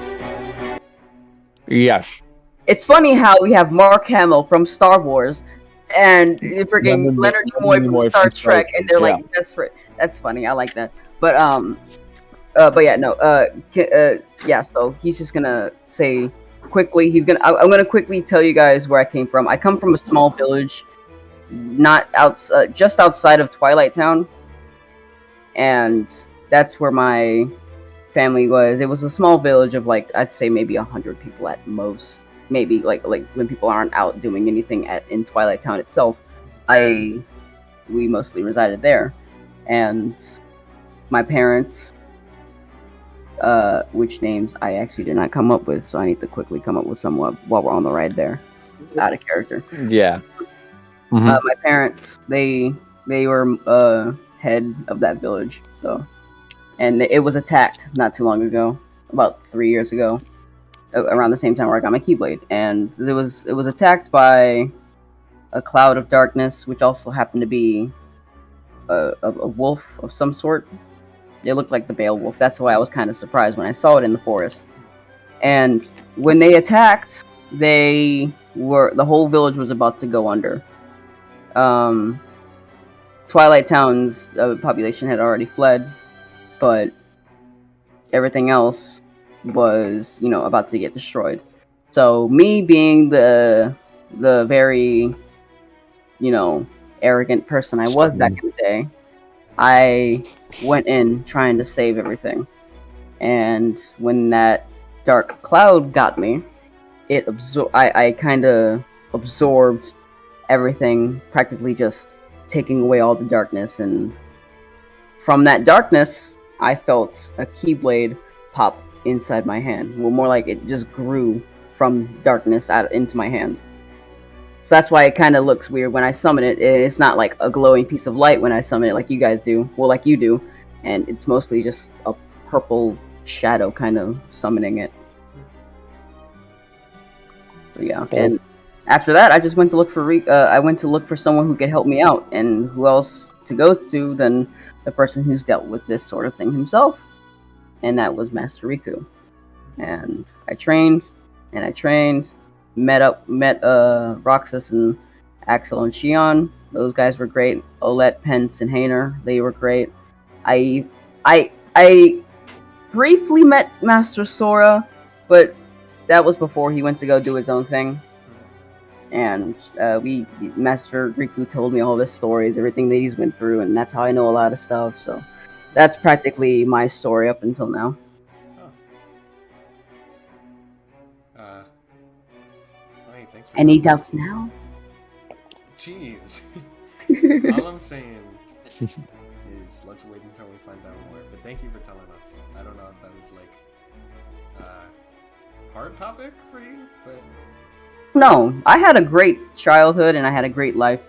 Yes.
It's funny how we have Mark Hamill from Star Wars and freaking Leonard Nimoy from Star Trek, and they're like best friend. That's funny. I like that. But yeah, no. Yeah. So he's just gonna say quickly. I'm gonna quickly tell you guys where I came from. I come from a small village, just outside of Twilight Town, and that's where my family was. It was a small village of like I'd say maybe 100 people at most. Maybe like when people aren't out doing anything in Twilight Town itself. We mostly resided there, and my parents. Which names I actually did not come up with, so I need to quickly come up with some while we're on the ride there, out of character.
Yeah. Mhm.
My parents, they were head of that village, so, and it was attacked not too long ago, about 3 years ago, around the same time where I got my Keyblade, and it was attacked by a cloud of darkness, which also happened to be a wolf of some sort. It looked like the Beowulf. That's why I was kind of surprised when I saw it in the forest. And when they attacked, the whole village was about to go under. Twilight Town's population had already fled, but everything else was, about to get destroyed. So me being the very, arrogant person I was back in the day, I went in trying to save everything. And when that dark cloud got me, I kind of absorbed everything, practically just taking away all the darkness. And from that darkness, I felt a Keyblade pop inside my hand. Well, more like it just grew from darkness out into my hand. So that's why it kind of looks weird when I summon it. It's not like a glowing piece of light when I summon it like you guys do. Well, like you do. And it's mostly just a purple shadow kind of summoning it. So yeah, and after that, I just went to look for I went to look for someone who could help me out, and who else to go to than the person who's dealt with this sort of thing himself, and that was Master Riku. And I trained, and I trained, met Roxas and Axel and Shion. Those guys were great. Olette, Pence, and Hainer, they were great. I briefly met Master Sora, but that was before he went to go do his own thing. And Master Riku told me all of his stories, everything that he's went through, and that's how I know a lot of stuff. So that's practically my story up until now.
Hey, thanks for
Any doubts now?
Jeez. All I'm saying is let's wait until we find out more. But thank you for telling us. I don't know if that was like a hard topic for you, but
No, I had a great childhood and I had a great life.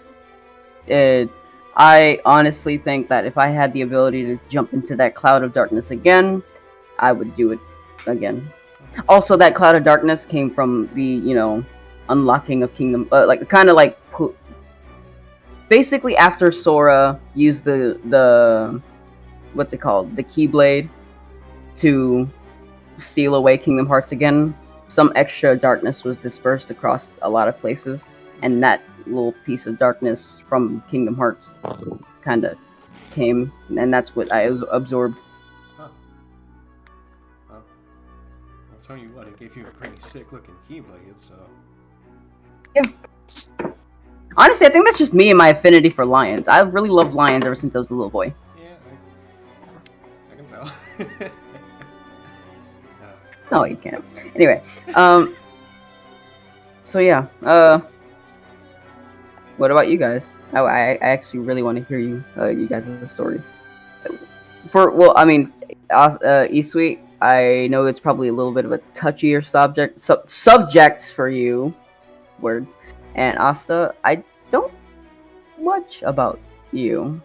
I honestly think that if I had the ability to jump into that cloud of darkness again, I would do it again. Also, that cloud of darkness came from the, unlocking of Kingdom, basically after Sora used the what's it called, the Keyblade to seal away Kingdom Hearts again. Some extra darkness was dispersed across a lot of places, and that little piece of darkness from Kingdom Hearts kind of came, and that's what I absorbed.
huh. Well, I'll tell you what, it gave you a pretty sick looking Keyblade, so
Honestly, I think that's just me and my affinity for lions. I really loved lions ever since I was a little boy.
yeah, I can tell.
No, you can't. Anyway, so yeah, what about you guys? I actually really want to hear you guys' story. Isui, I know it's probably a little bit of a touchier subject for you, words, and Asta, I don't much about you.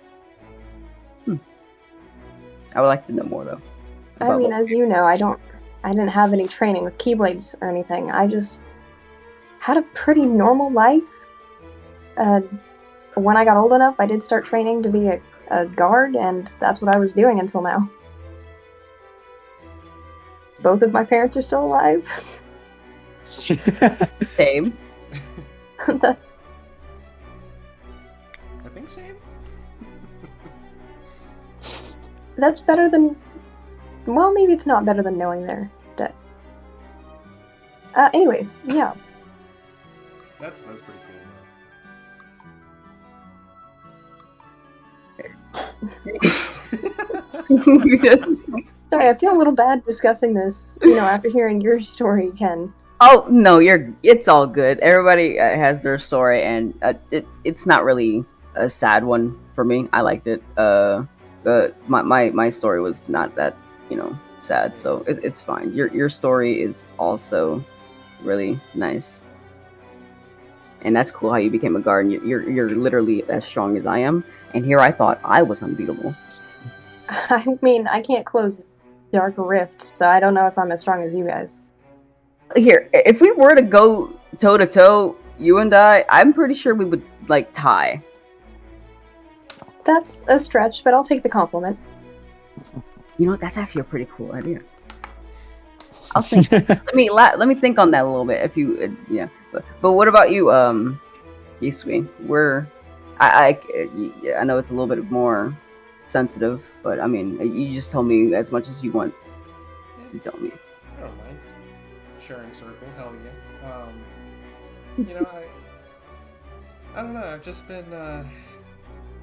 I would like to know more though.
I mean, as you know, I didn't have any training with Keyblades or anything. I just had a pretty normal life. When I got old enough, I did start training to be a guard, and that's what I was doing until now. Both of my parents are still alive.
Same.
I think same.
That's better than... Well, maybe it's not better than knowing they're dead. Anyways, yeah.
That's pretty
Sorry, I feel a little bad discussing this, after hearing your story, Ken.
Oh no, it's all good. Everybody has their story, and it's not really a sad one for me. I liked it. My story was not that sad, so it's fine. Your story is also really nice, and that's cool how you became a guard. And you're literally as strong as I am, and here I thought I was unbeatable.
I mean, I can't close Dark Rift, so I don't know if I'm as strong as you guys.
Here, if we were to go toe to toe, you and I'm pretty sure we would tie.
That's a stretch, but I'll take the compliment.
You know what? That's actually a pretty cool idea. I'll think. let me think on that a little bit. If you, yeah. But what about you, Yusui? I know it's a little bit more sensitive, but I mean, you just told me as much as you want to tell me.
I don't mind. Sharing circle, hell yeah. I don't know. I've just been.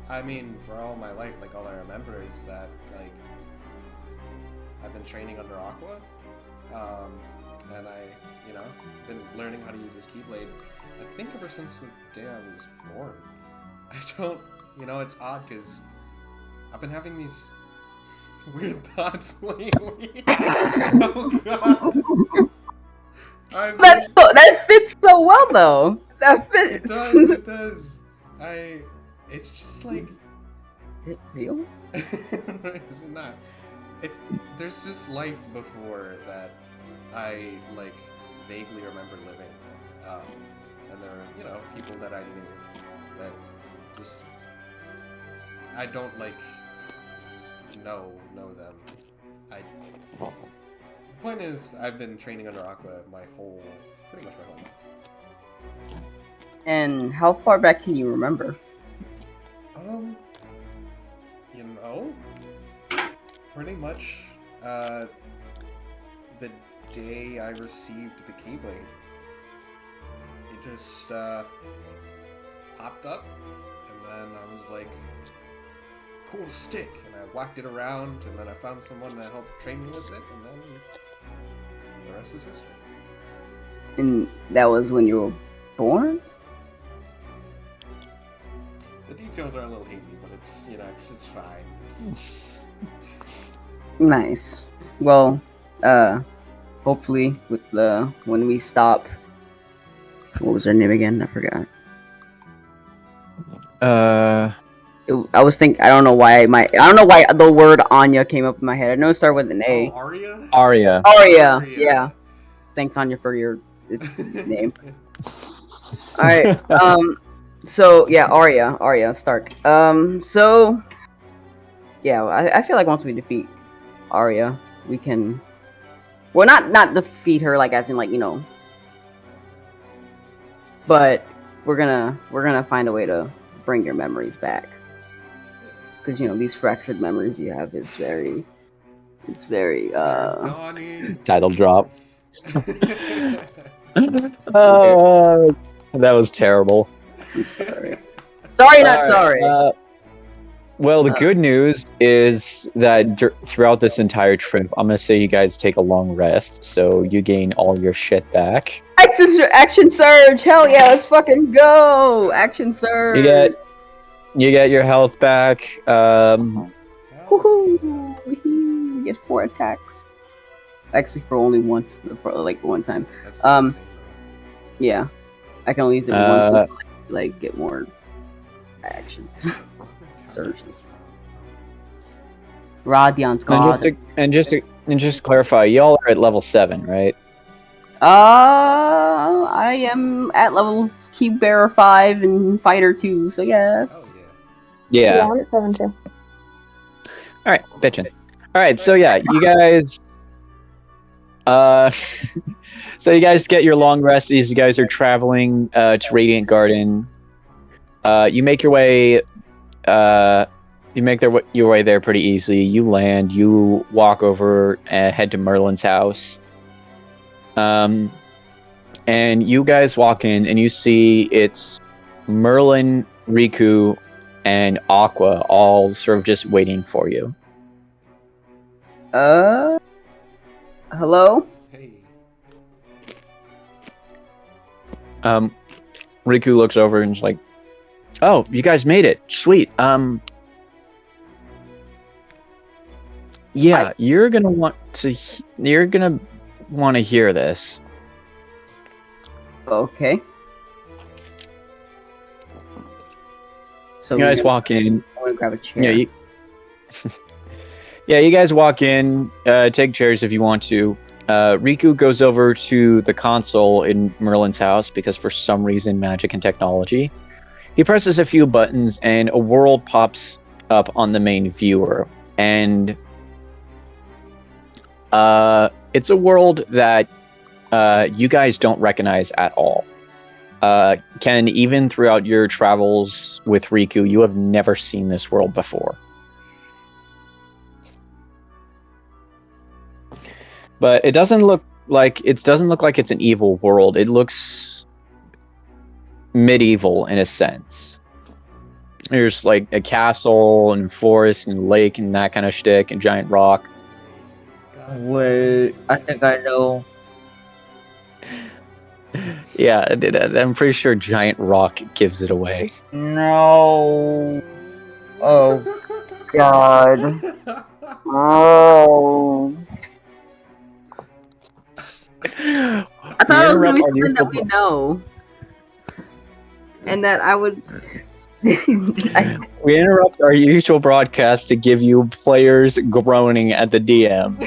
I mean, for all my life, all I remember is that I've been training under Aqua, and I, been learning how to use this Keyblade. I think ever since the day I was born. I don't, it's odd because I've been having these weird thoughts lately. Oh god.
That fits so well though. That fits.
It does. It's just
Is it real?
It's not. There's just life before that I vaguely remember living. And there are, people that I knew that just I don't like know them. The point is, I've been training under Aqua pretty much my whole life.
And how far back can you remember?
Pretty much the day I received the Keyblade. It just popped up, and then I was like, cool stick, and I whacked it around, and then I found someone to help train me with it, and then the rest is history.
And that was when you were born?
The details are a little hazy, but it's fine.
Nice. Well, hopefully when we stop, what was her name again? I forgot. I was thinking. I don't know why the word Anya came up in my head. I know it started with an A.
Oh, Arya?
Arya.
Arya. Yeah. Thanks, Anya, for your name. All right. So yeah, Arya Stark. So yeah, I feel like once we defeat Arya, we can. Well, not defeat her, like as in like but we're gonna find a way to bring your memories back, because these fractured memories you have is very
title drop. Oh, that was terrible.
I'm sorry. Sorry, not sorry.
Well, the good news is that throughout this entire trip, I'm gonna say you guys take a long rest, so you gain all your shit back.
Action surge! Hell yeah, let's fucking go! Action surge!
You get your health back.
Woohoo! We get 4 attacks. Actually, for only once, for like one time.
That's insane,
Yeah, I can only use it once to like get more actions. Surges. Radiant's god.
And just to clarify, y'all are at level 7, right?
I am at level Cube Bearer 5 and Fighter 2, so yes.
Oh,
Yeah.
I'm at 7 too.
Alright, bitchin'. Alright, so yeah, you guys so you guys get your long rest as you guys are traveling to Radiant Garden. You make your way your way there pretty easily. You land, you walk over and head to Merlin's house. And you guys walk in and you see it's Merlin, Riku, and Aqua all sort of just waiting for you.
Hello?
Hey.
Riku looks over and is like, "Oh, you guys made it. Sweet. Yeah, you're gonna want to hear this."
Okay. So
you guys walk in.
I want to grab a chair.
Yeah, you guys walk in. Take chairs if you want to. Riku goes over to the console in Merlin's house because for some reason, magic and technology. He presses a few buttons and a world pops up on the main viewer. And it's a world that you guys don't recognize at all. Ken, even throughout your travels with Riku, you have never seen this world before. But it doesn't look like it's an evil world. It looks medieval in a sense. There's like a castle and forest and lake and that kind of shtick and giant rock.
Wait, I think I know.
Yeah, I'm pretty sure giant rock gives it away.
No. Oh, God. Oh. I thought it was going to be something that we know. And that I would...
We interrupt our usual broadcast to give you players groaning at the DM.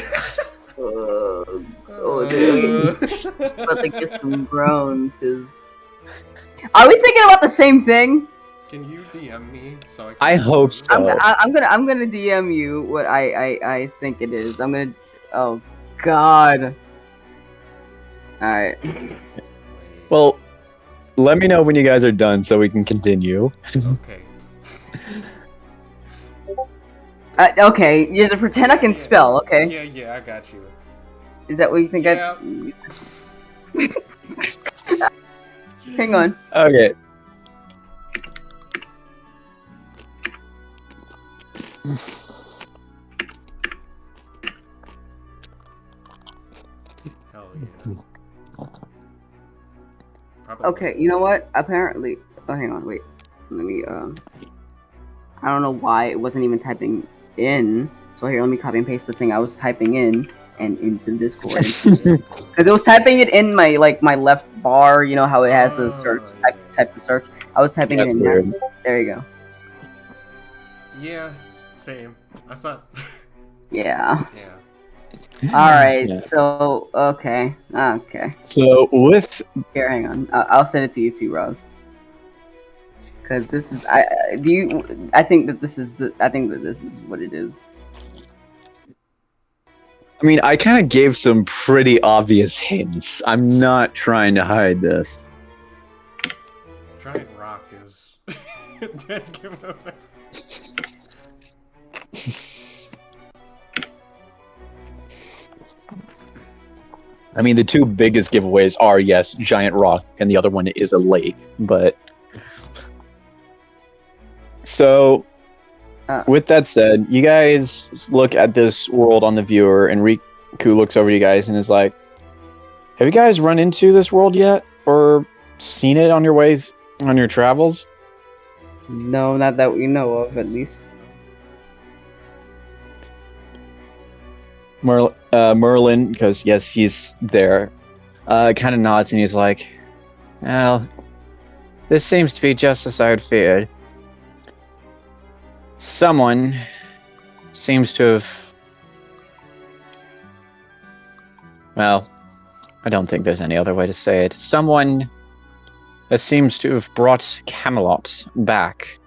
About to get some groans, because... Are we thinking about the same thing?
Can you DM me so I can...
I hope so.
I'm gonna DM you what I think it is. I'm gonna... Oh, God. Alright.
Well, let me know when you guys are done so we can continue.
Okay.
Okay, you just pretend I can spell, okay?
Yeah, I got you.
Is that what you think
Yeah.
Hang on.
Okay.
Hell yeah. Probably.
Okay, you know what? Apparently... Oh, hang on, wait. Let me, I don't know why it wasn't even typing in. So here, let me copy and paste the thing I was typing in and into Discord. Because it was typing it in my, like, my left bar, you know how it has the search, type the search. I was typing
That's
it in
weird.
there you go.
Yeah, same. I thought...
Yeah.
Yeah.
Alright,
Yeah.
so, okay.
So with
Here, hang on. I'll send it to you too, Roz. Because this is, I think that this is what it is.
I mean, I kind of gave some pretty obvious hints. I'm not trying to hide this.
Giant rock is... Dead giveaway.
I mean, the two biggest giveaways are, yes, giant rock, and the other one is a lake, but... So, with that said, you guys look at this world on the viewer, and Riku looks over to you guys and is like, have you guys run into this world yet? Or seen it on your ways, on your travels?
No, not that we know of, at least.
Merlin, because yes, he's there, kind of nods and he's like, well, this seems to be just as I had feared. Someone seems to have... Well, I don't think there's any other way to say it. Someone that seems to have brought Camelot back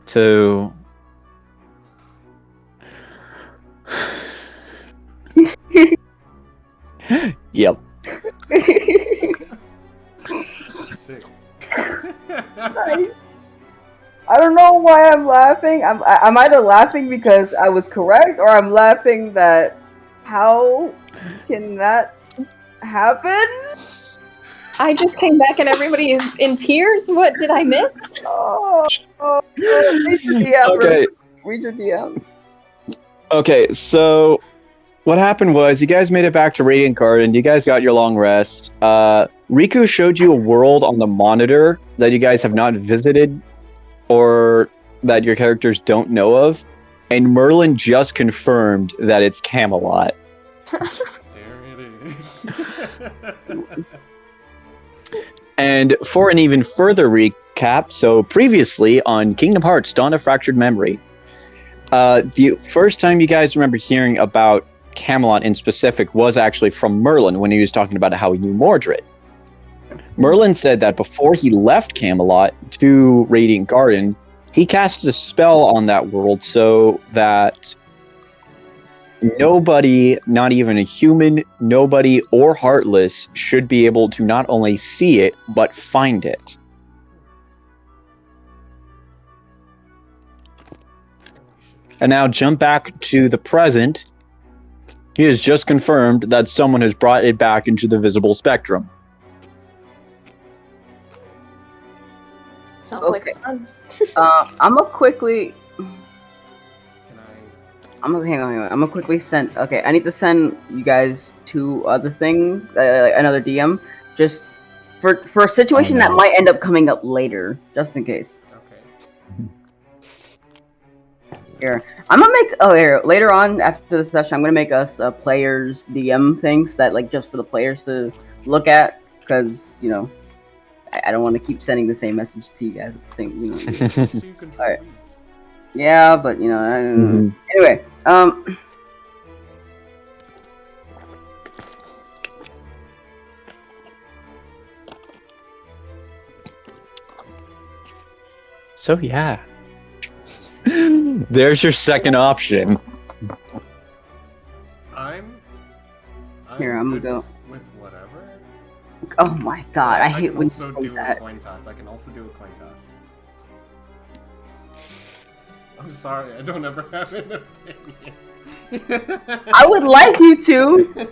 to... Yep.
Sick.
Nice. I don't know why I'm laughing. I'm either laughing because I was correct, or I'm laughing that how can that happen?
I just came back and everybody is in tears. What did I miss?
Oh, read your DM.
Okay.
Read your DM.
Okay, so what happened was you guys made it back to Radiant Garden. You guys got your long rest. Riku showed you a world on the monitor that you guys have not visited or that your characters don't know of. And Merlin just confirmed that it's Camelot.
There it is.
And for an even further recap, so previously on Kingdom Hearts Dawn of Fractured Memory, the first time you guys remember hearing about Camelot in specific was actually from Merlin when he was talking about how he knew Mordred. Merlin said that before he left Camelot to Radiant Garden, he cast a spell on that world so that nobody, not even a human, nobody or heartless, should be able to not only see it, but find it. And now jump back to the present. He has just confirmed that someone has brought it back into the visible spectrum.
Sounds
Okay.
like fun.
I'm gonna quickly.
Can I...
Hang on. I'm gonna quickly send. Okay, I need to send you guys two other thing, another DM, just for a situation that might end up coming up later, just in case.
Okay.
Here, I'm gonna make. Oh, here later on after the session, I'm gonna make us players DM things that like just for the players to look at, because you know, I don't want to keep sending the same message to you guys at the same. You know.
So you control
Alright.
me.
Yeah, but you know. Anyway,
So yeah. There's your second option.
I'm
Here, I'm
good
gonna
with whatever.
Oh my god, I hate
can
when you
also
say
do a
that.
coin toss. I can also do a coin toss. I'm sorry, I don't ever have an opinion.
I would like you to.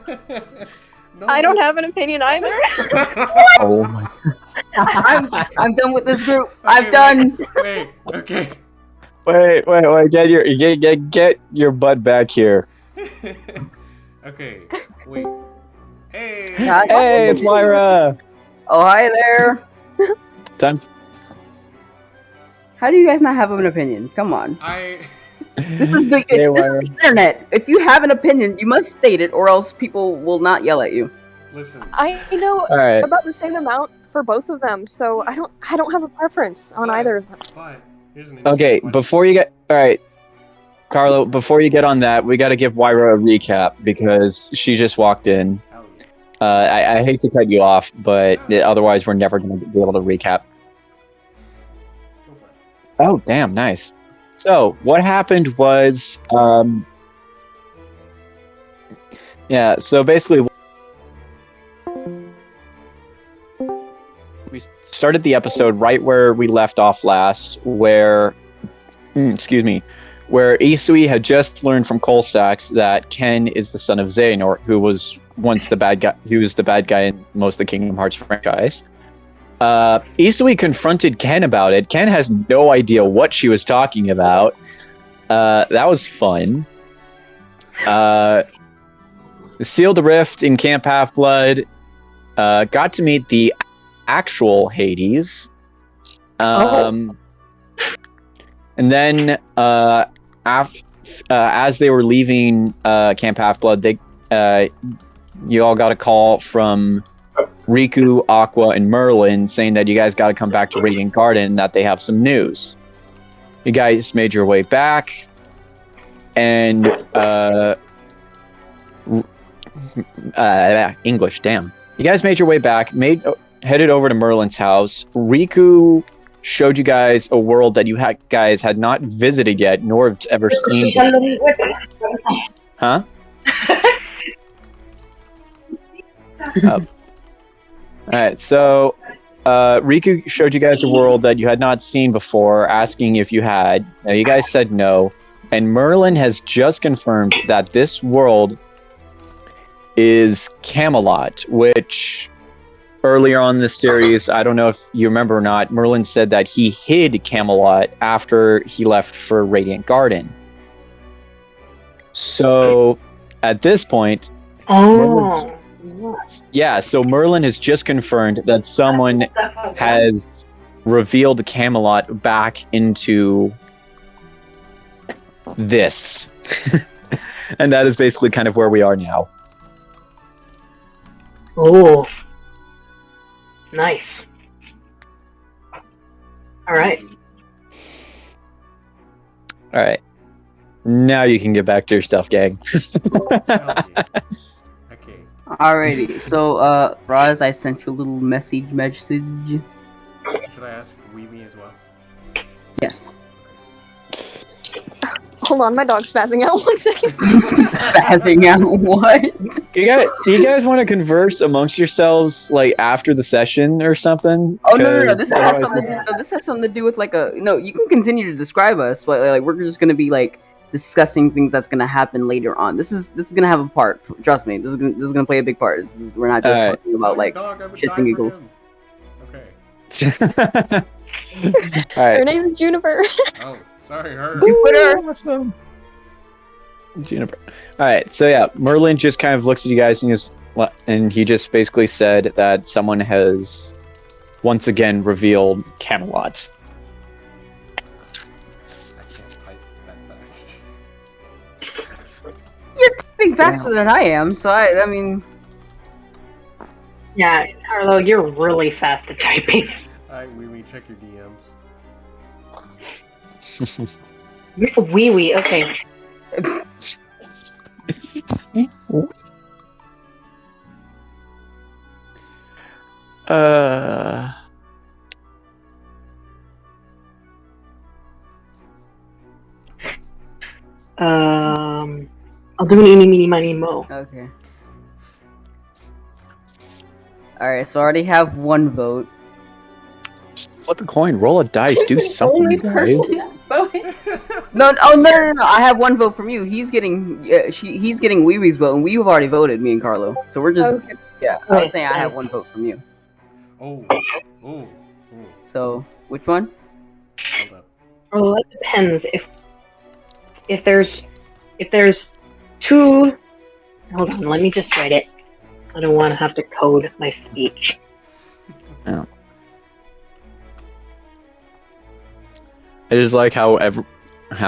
No,
I don't have an opinion either.
Oh my.
I'm done with this group.
Okay,
I'm done.
Wait, okay.
Wait! Get your butt back here.
Okay, wait. Hey!
God.
Hey, it's Myra.
Oh, hi there.
Time.
How do you guys not have an opinion? Come on. This is the
Hey,
this is
Myra.
the internet. If you have an opinion, you must state it, or else people will not yell at you.
Listen.
I know
All right.
about the same amount for both of them, so I don't have a preference on either of them.
But here's an interesting
Okay,
question.
before you get all right, Carlo. Before you get on that, we got to give Wyra a recap because she just walked in.
Hell yeah.
I hate to cut you off, but otherwise we're never going to be able to recap.
Go for it.
Oh, damn, nice. So what happened was, yeah. So basically, we started the episode right where we left off last, where, excuse me, where Isui had just learned from Colsax that Ken is the son of Xehanort, who was once the bad guy. He was the bad guy in most of the Kingdom Hearts franchise. Isui confronted Ken about it. Ken has no idea what she was talking about. That was fun. Sealed the rift in Camp Half-Blood. Got to meet the actual Hades. And then as they were leaving Camp Half-Blood, you all got a call from Riku, Aqua, and Merlin saying that you guys got to come back to Radiant Garden, that they have some news. You guys made your way back, and English, damn. You guys made your way back, headed over to Merlin's house. Riku showed you guys a world that you guys had not visited yet, nor have ever seen before. Huh? Oh. Alright, so Riku showed you guys a world that you had not seen before, asking if you had. Now, you guys said no, and Merlin has just confirmed that this world is Camelot, which earlier on in this series, I don't know if you remember or not, Merlin said that he hid Camelot after he left for Radiant Garden. So, at this point, so Merlin has just confirmed that someone has revealed Camelot back into this. And that is basically kind of where we are now.
Oh. Nice. Alright.
Alright. Now you can get back to your stuff, gang.
Okay.
Alrighty, so Roz, I sent you a little message.
Should I ask Weeby as well?
Yes.
Hold on, my dog's spazzing out 1 second.
Spazzing out what?
You guys want to converse amongst yourselves like after the session or something?
Oh no!
'Cause
This has something to do with like a no. You can continue to describe us, but like we're just gonna be like discussing things that's gonna happen later on. This is gonna have a part. Trust me. This is gonna play a big part. We're not just talking about like shits and giggles.
Okay.
Alright.
Her name is Juniper.
Oh, sorry, her.
Jupiter.
Awesome. Juniper. Alright, so yeah, Merlin just kind of looks at you guys and he just basically said that someone has once again revealed Camelot.
You're typing faster than I am, so I mean.
Yeah, Carlo, you're really fast at typing.
Alright, Weeby, check your DMs.
Wee wee, okay. do an eeny, meeny, miny, mo.
Okay. Alright, so I already have one vote.
Just flip a coin, roll a dice, do something,
Only
you guys.
person that's voting.
No, I have one vote from you. He's getting he's getting Wee Wee's vote, and we've already voted, me and Carlo. So we're just
Okay.
yeah. I was saying I have one vote from you.
Oh, oh, oh.
So which one?
Hold up.
Well, it depends. If there's two, hold on. Let me just write it. I don't want to have to code my speech.
I just like how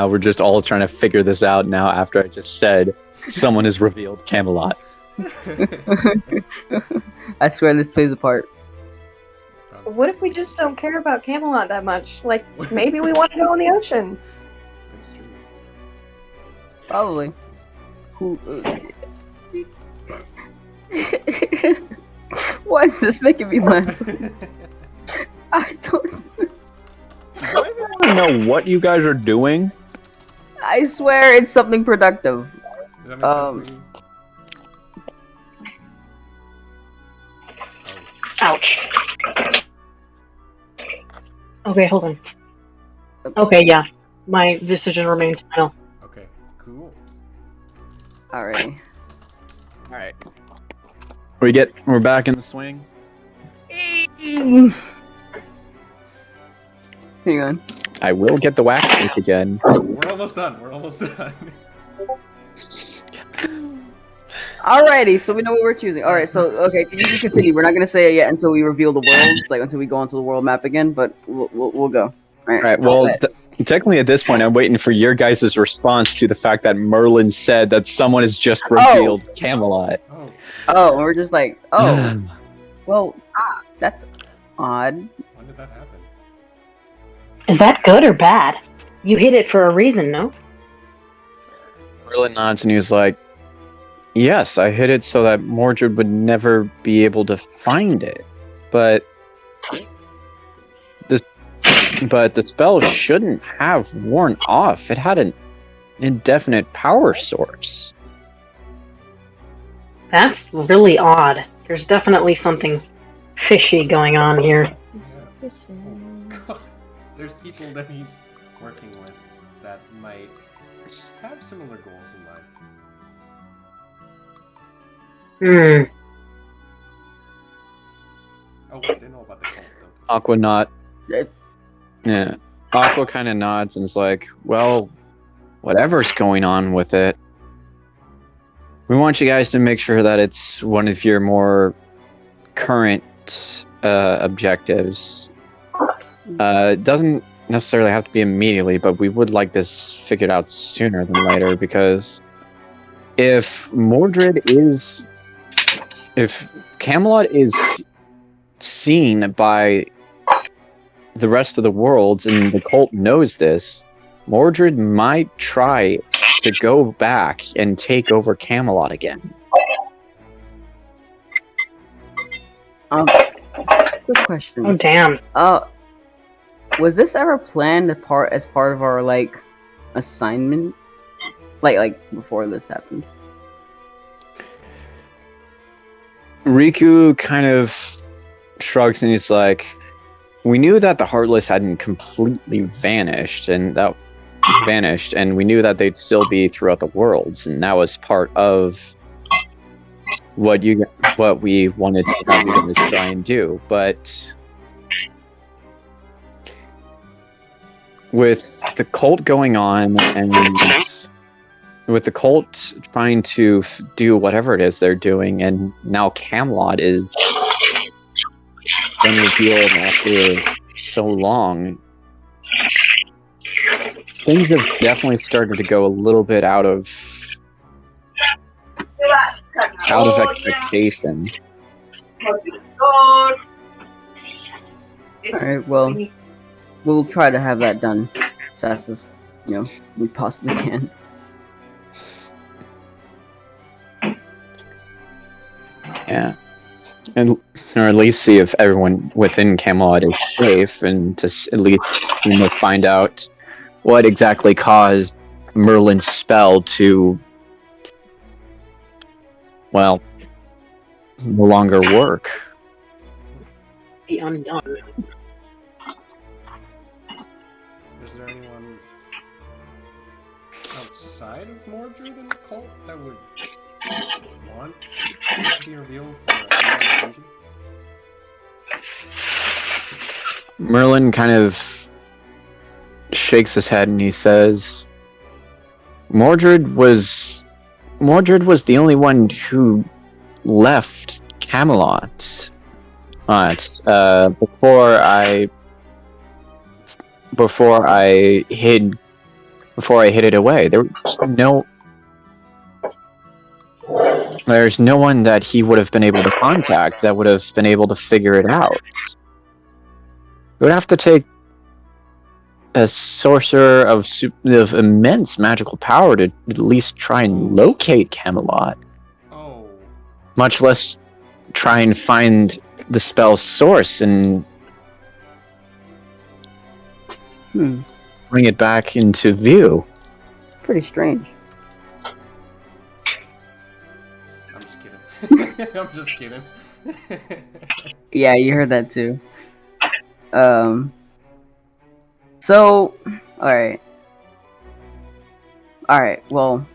we're just all trying to figure this out now after I just said someone has revealed Camelot.
I swear this plays a part.
What if we just don't care about Camelot that much? Like, maybe we want to go in the ocean.
That's true.
Probably. Who? Why is this making me laugh? I don't.
Do I even want to know what you guys are doing?
I swear it's something productive.
Does that make sense for you?
Ouch. Okay, hold on. Okay, yeah. My decision remains final.
Okay, cool.
Alrighty.
Alright. We're back in the swing.
Hang on.
I will get the wax stick again.
We're almost done. We're almost done.
Alrighty, so we know what we're choosing. Alright, so okay, you can continue. We're not gonna say it yet until we reveal the worlds, like until we go onto the world map again. But we'll go.
Alright, well, technically at this point, I'm waiting for your guys' response to the fact that Merlin said that someone has just revealed Camelot.
Oh,
Oh, we're just like, oh, well, that's odd.
when did that happen?
Is that good or bad? You hit it for a reason, no?
Merlin nods and he was like, yes, I hid it so that Mordred would never be able to find it. But the spell shouldn't have worn off. It had an indefinite power source.
That's really odd. There's definitely something fishy going on here.
Yeah. God. There's people that he's working with that might have similar goals in mind.
Hmm.
Oh, wait, they know about the cult, though.
Aqua Yeah. Aqua kind of nods and is like, well, whatever's going on with it, we want you guys to make sure that it's one of your more current objectives. It doesn't necessarily have to be immediately, but we would like this figured out sooner than later, because if Camelot is seen by the rest of the worlds and the cult knows this, Mordred might try to go back and take over Camelot again.
Good question.
Oh, damn.
Was this ever planned as part of our like assignment? Like before this happened?
Riku kind of shrugs and he's like, we knew that the Heartless hadn't completely vanished, and we knew that they'd still be throughout the worlds, and that was part of what we wanted to have you guys try and do. But with the cult going on, and with the cult trying to do whatever it is they're doing, and now Camelot is been revealed after so long, things have definitely started to go a little bit out of expectation.
Alright, well, we'll try to have that done as fast as we possibly can.
Yeah. Or at least see if everyone within Camelot is safe, and to at least find out what exactly caused Merlin's spell to well, no longer work.
The undone.
Is there anyone outside of Mordred in the cult that would want it to be revealed for any reason?
Merlin kind of shakes his head and he says, Mordred was the only one who left Camelot. Before I hid it away. There's no one that he would have been able to contact that would have been able to figure it out. It would have to take a sorcerer of immense magical power to at least try and locate Camelot.
Oh.
Much less try and find the spell's source and bring it back into view.
Pretty strange.
I'm just kidding. I'm just kidding.
Yeah, you heard that too. So, alright. Alright, well.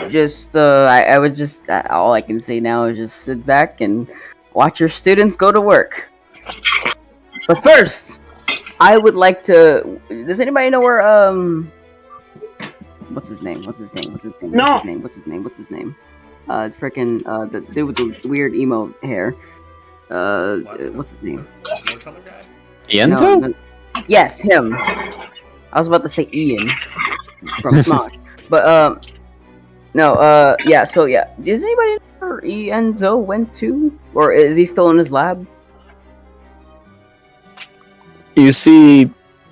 Just, I would just, all I can say now is just sit back and watch your students go to work. But first, I would like to, does anybody know where, what's his name?
No.
Frickin', the dude with the weird emo hair. What's his name?
Storyteller guy?
Ienzo?
No, yes, him. I was about to say Ian from Smosh. But, no, yeah, so yeah. Does anybody know where Ienzo went to? Or is he still in his lab?
You see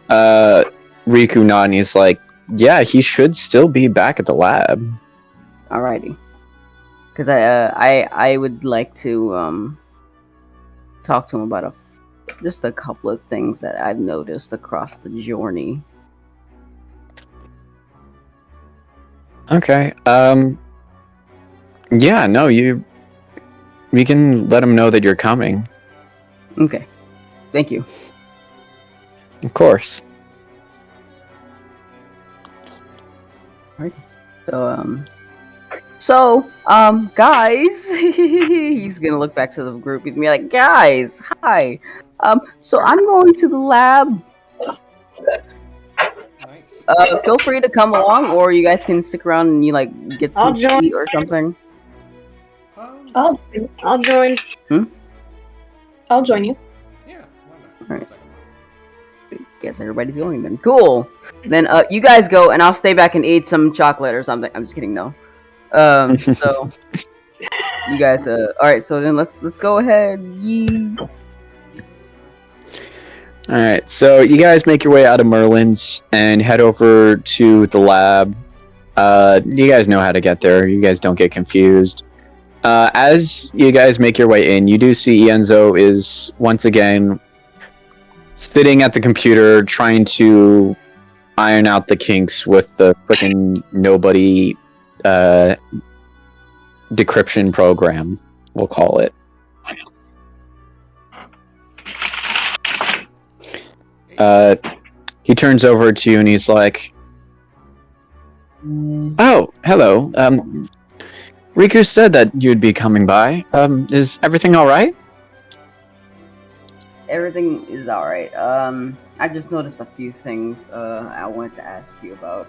Riku nod and he's like, yeah, he should still be back at the lab.
Alrighty. Because I would like to talk to him about just a couple of things that I've noticed across the journey.
Okay. Yeah, no, we can let him know that you're coming.
Okay. Thank you.
Of course.
So, guys, he's gonna look back to the group. He's gonna be like, guys, hi. So I'm going to the lab.
Nice.
Feel free to come along, or you guys can stick around and get some
I'll join.
tea or something.
I'll
join.
I'll join you.
Yeah, why not?
Alright. Guess everybody's going then. Cool. Then you guys go, and I'll stay back and eat some chocolate or something. I'm just kidding, no. So you guys, all right. So then let's go ahead. Yeet.
All right, so you guys make your way out of Merlin's and head over to the lab. You guys know how to get there. You guys don't get confused. As you guys make your way in, you do see Ienzo is once again sitting at the computer trying to iron out the kinks with the frickin' nobody decryption program, we'll call it. He turns over to you and he's like, oh, hello. Riku said that you'd be coming by. Is everything alright?
Everything is alright. I just noticed a few things I wanted to ask you about.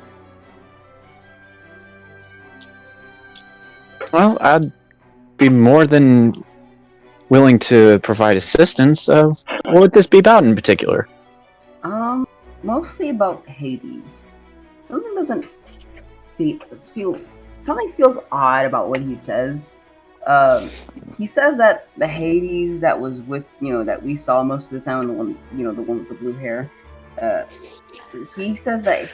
Well, I'd be more than willing to provide assistance. What would this be about in particular?
Mostly about Hades. Something doesn't feel something feels odd about what he says. He says that the Hades that was with, that we saw most of the time, the one with the blue hair. He says that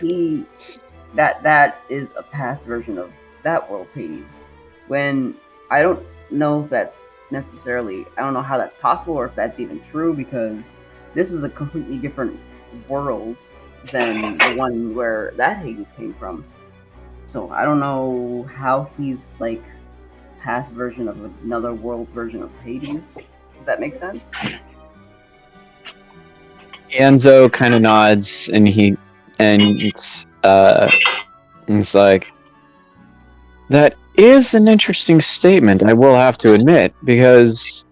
that is a past version of that world's Hades. When I don't know if that's necessarily, I don't know how that's possible or if that's even true, because this is a completely different world than the one where that Hades came from. So I don't know how he's like past version of another world version of Hades. Does that make sense?
Enzo kind of nods, and he's like, that is an interesting statement, I will have to admit, because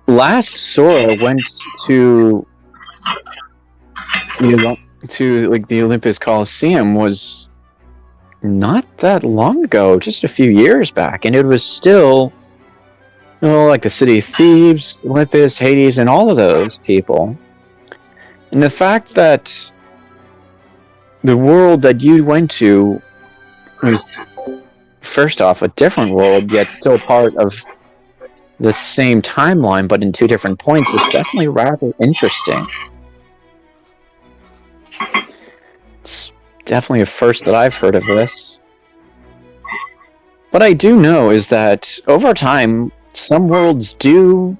last Sora went to the Olympus Coliseum was not that long ago, just a few years back, and it was still, like the city of Thebes, Olympus, Hades, and all of those people. And the fact that the world that you went to was, first off, a different world, yet still part of the same timeline, but in two different points, is definitely rather interesting. It's definitely a first that I've heard of this. What I do know is that over time, some worlds do,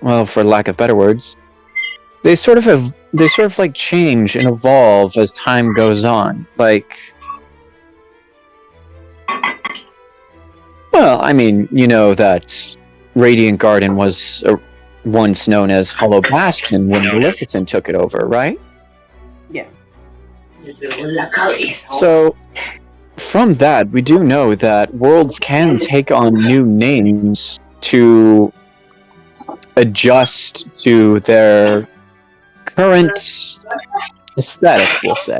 well, for lack of better words, they sort of like change and evolve as time goes on. Like, well, I mean, you know that Radiant Garden was once known as Hollow Bastion when Maleficent took it over, right?
Yeah.
So, from that, we do know that worlds can take on new names to adjust to their current aesthetic, we'll say.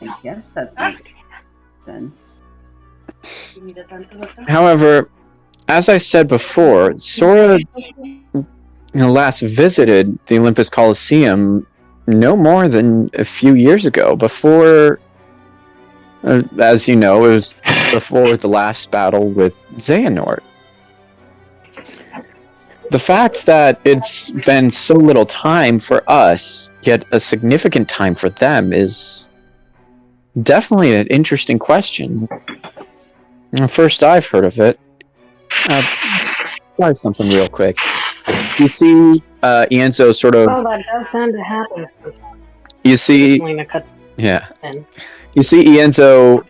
I guess that makes sense.
However, as I said before, Sora last visited the Olympus Coliseum no more than a few years ago, before, as you know, it was before the last battle with Xehanort. The fact that it's been so little time for us, yet a significant time for them, is definitely an interesting question. First I've heard of it. Try something real quick. You see Ienzo sort of...
Oh, that does tend to happen.
You see... Yeah. You see Ienzo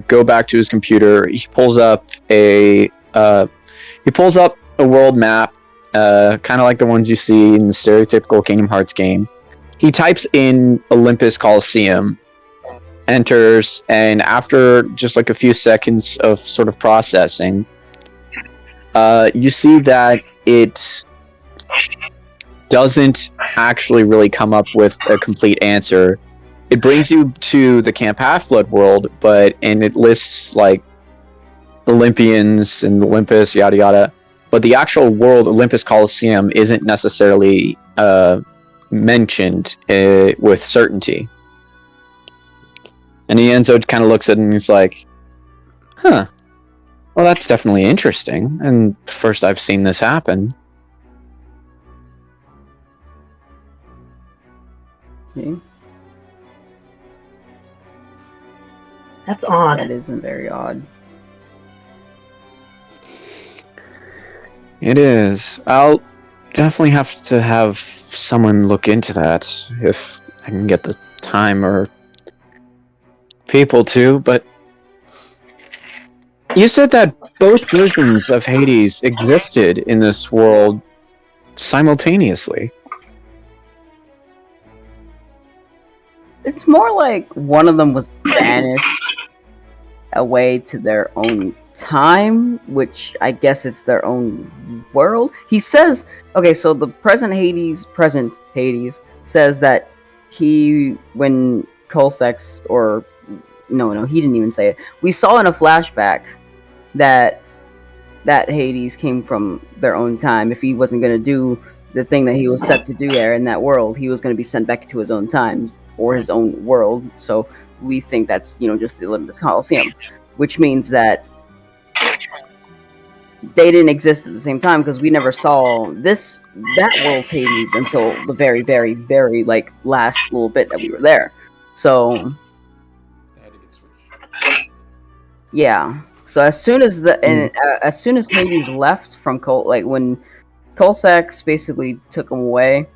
go back to his computer. He pulls up a world map, kind of like the ones you see in the stereotypical Kingdom Hearts game. He types in Olympus Coliseum, enters, and after just like a few seconds of sort of processing, you see that it doesn't actually really come up with a complete answer. It brings you to the Camp Half-Blood world, and it lists like Olympians and Olympus, yada yada. But the actual world, Olympus Coliseum, isn't necessarily mentioned with certainty. And Ienzo kind of looks at it and he's like, huh. Well, that's definitely interesting. And first I've seen this happen.
Okay.
That's odd.
That isn't very odd.
It is. I'll definitely have to have someone look into that if I can get the time or people to, but you said that both versions of Hades existed in this world simultaneously.
It's more like one of them was banished away to their own time, which I guess it's their own world. He says, okay, so the present Hades says that when Colsex, or no, he didn't even say it. We saw in a flashback that Hades came from their own time. If he wasn't going to do the thing that he was set to do there in that world, he was going to be sent back to his own times or his own world. So we think that's, just the Olympus Coliseum, which means that they didn't exist at the same time, because we never saw that world's Hades until the very, very, very last little bit that we were there. So
They had to get switched.
yeah. So as soon as Hades left from when Colsex basically took him away,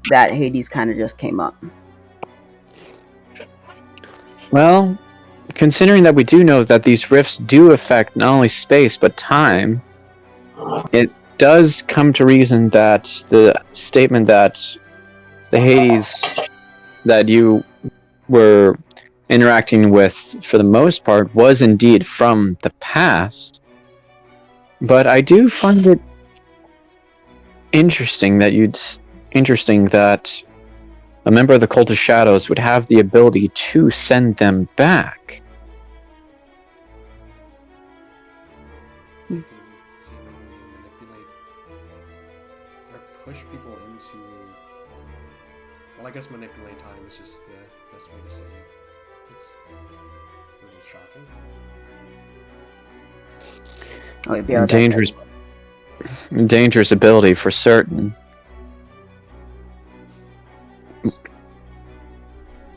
that Hades kind of just came up.
Well, considering that we do know that these rifts do affect not only space but time, it does come to reason that the statement that the Hades that you were interacting with for the most part was indeed from the past. But I do find it interesting that a member of the Cult of Shadows would have the ability to send them back.
You can seemingly manipulate or push people into. Well, I guess manipulate time is just the best way to say it. It's a little shocking.
Oh, wait, BR,
Dangerous ability for certain.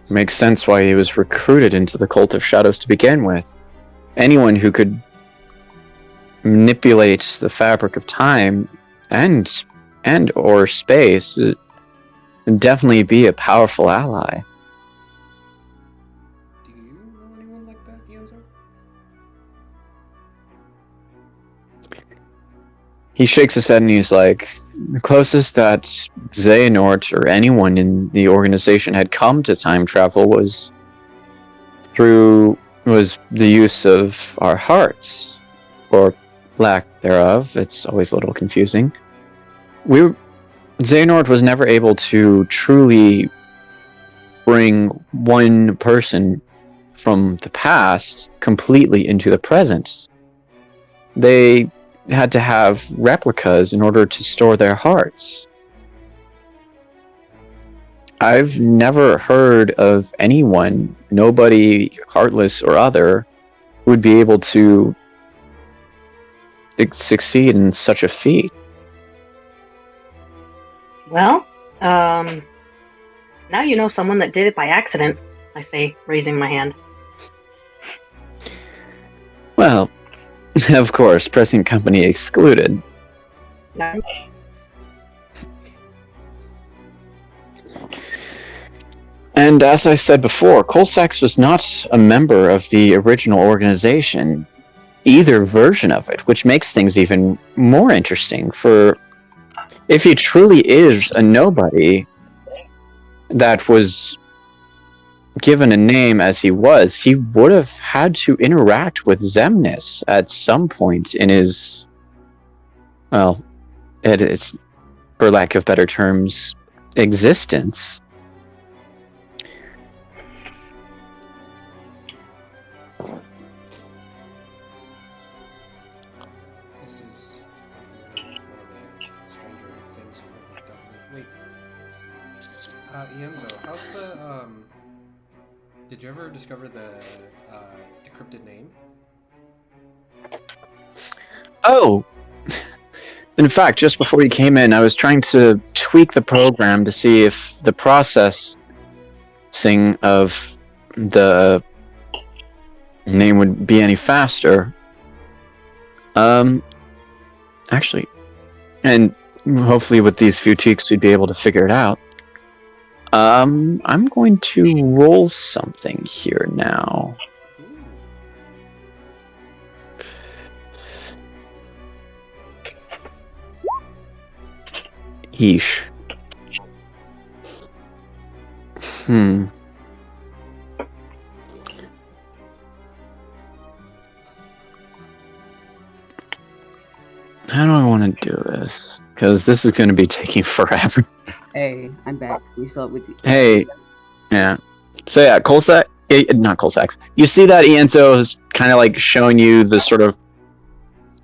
Makes sense why he was recruited into the Cult of Shadows to begin with. Anyone who could manipulate the fabric of time and or space would definitely be a powerful ally.
Do you know anyone like that, Ianzo?
He shakes his head and he's like, the closest that Xehanort or anyone in the organization had come to time travel was the use of our hearts, or lack thereof. It's always a little confusing. Xehanort was never able to truly bring one person from the past completely into the present. They had to have replicas in order to store their hearts. I've never heard of anyone, nobody, heartless or other, who would be able to succeed in such a feat.
Well, now you know someone that did it by accident, I say, raising my hand.
Well, of course, present company excluded.
Yeah.
And as I said before, Colsax was not a member of the original organization, either version of it, which makes things even more interesting. For if he truly is a nobody that was given a name as he was, he would have had to interact with Xemnas at some point in his, well, it's, for lack of better terms, existence.
This is definitely one of the stranger things you've ever dealt with. Wait, Ianzo, how's the Did you ever discover the decrypted name?
Oh! In fact, just before you came in, I was trying to tweak the program to see if the processing of the name would be any faster. Actually, and hopefully with these few tweaks we'd be able to figure it out. I'm going to roll something here now. Yeesh. How do I want to do this? Because this is going to be taking forever.
Hey, I'm back. We still with you.
Hey, yeah. So yeah, Colsax, not Colsax. You see that Ianzo is kind of like showing you the sort of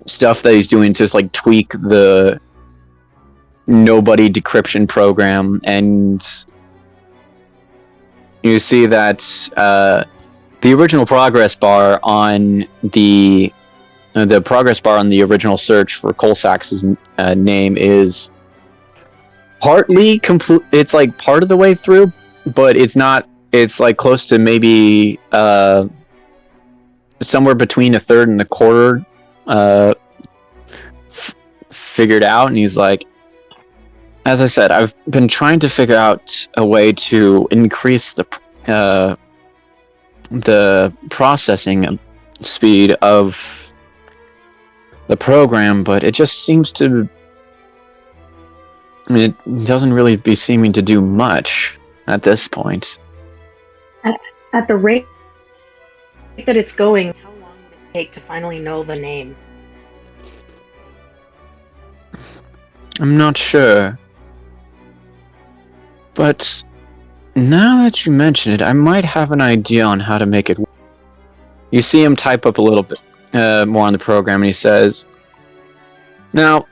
stuff that he's doing to just like tweak the nobody decryption program, and you see that the original progress bar on the progress bar on the original search for Colsax's name is partly complete. It's like part of the way through, but it's not. It's like close to maybe somewhere between a third and a quarter figured out. And he's like, as I said, I've been trying to figure out a way to increase the processing speed of the program, but it just seems to. I mean, it doesn't really be seeming to do much at this point.
At the rate that it's going, how long would it take to finally know the name?
I'm not sure. But now that you mention it, I might have an idea on how to make it work. You see him type up a little bit more on the program, and he says, Now,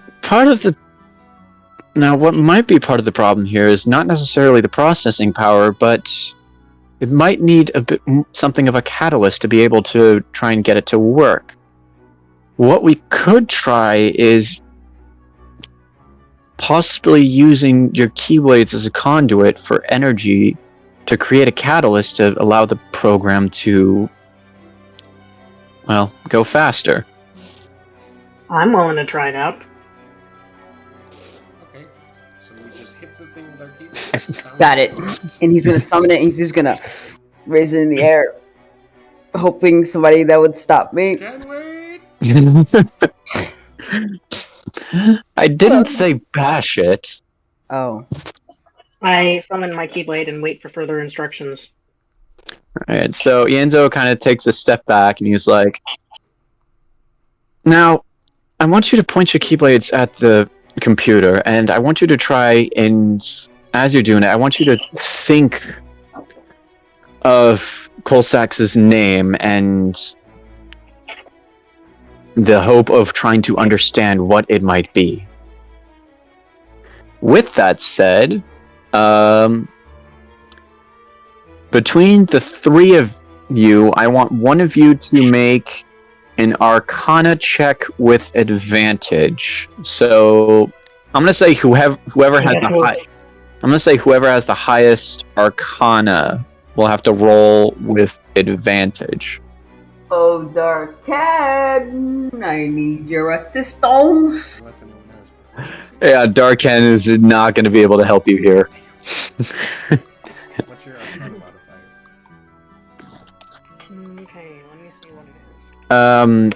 what might be part of the problem here is not necessarily the processing power, but it might need a bit something of a catalyst to be able to try and get it to work. What we could try is possibly using your keyblades as a conduit for energy to create a catalyst to allow the program to, well, go faster.
I'm willing to try it out.
Okay, so we just hit the thing with our keyboard.
Got it. And he's gonna summon it, and he's just gonna raise it in the air, hoping somebody that would stop me.
Can't wait!
I didn't say bash it.
Oh.
I summon my Keyblade and wait for further instructions.
Alright, so Ienzo kind of takes a step back and he's like, Now, I want you to point your Keyblades at the computer, and I want you to try and, as you're doing it, I want you to think of Colsax's name and the hope of trying to understand what it might be. With that said, between the three of you, I want one of you to make an Arcana check with advantage. So I'm gonna say whoever has the highest Arcana will have to roll with advantage.
Oh, Darkan, I need your assistance.
Unless anyone has proficiency.
Yeah, Darkan is not going to be able to help you here.
What's your Arcana modifier?
Okay, let me see what it is.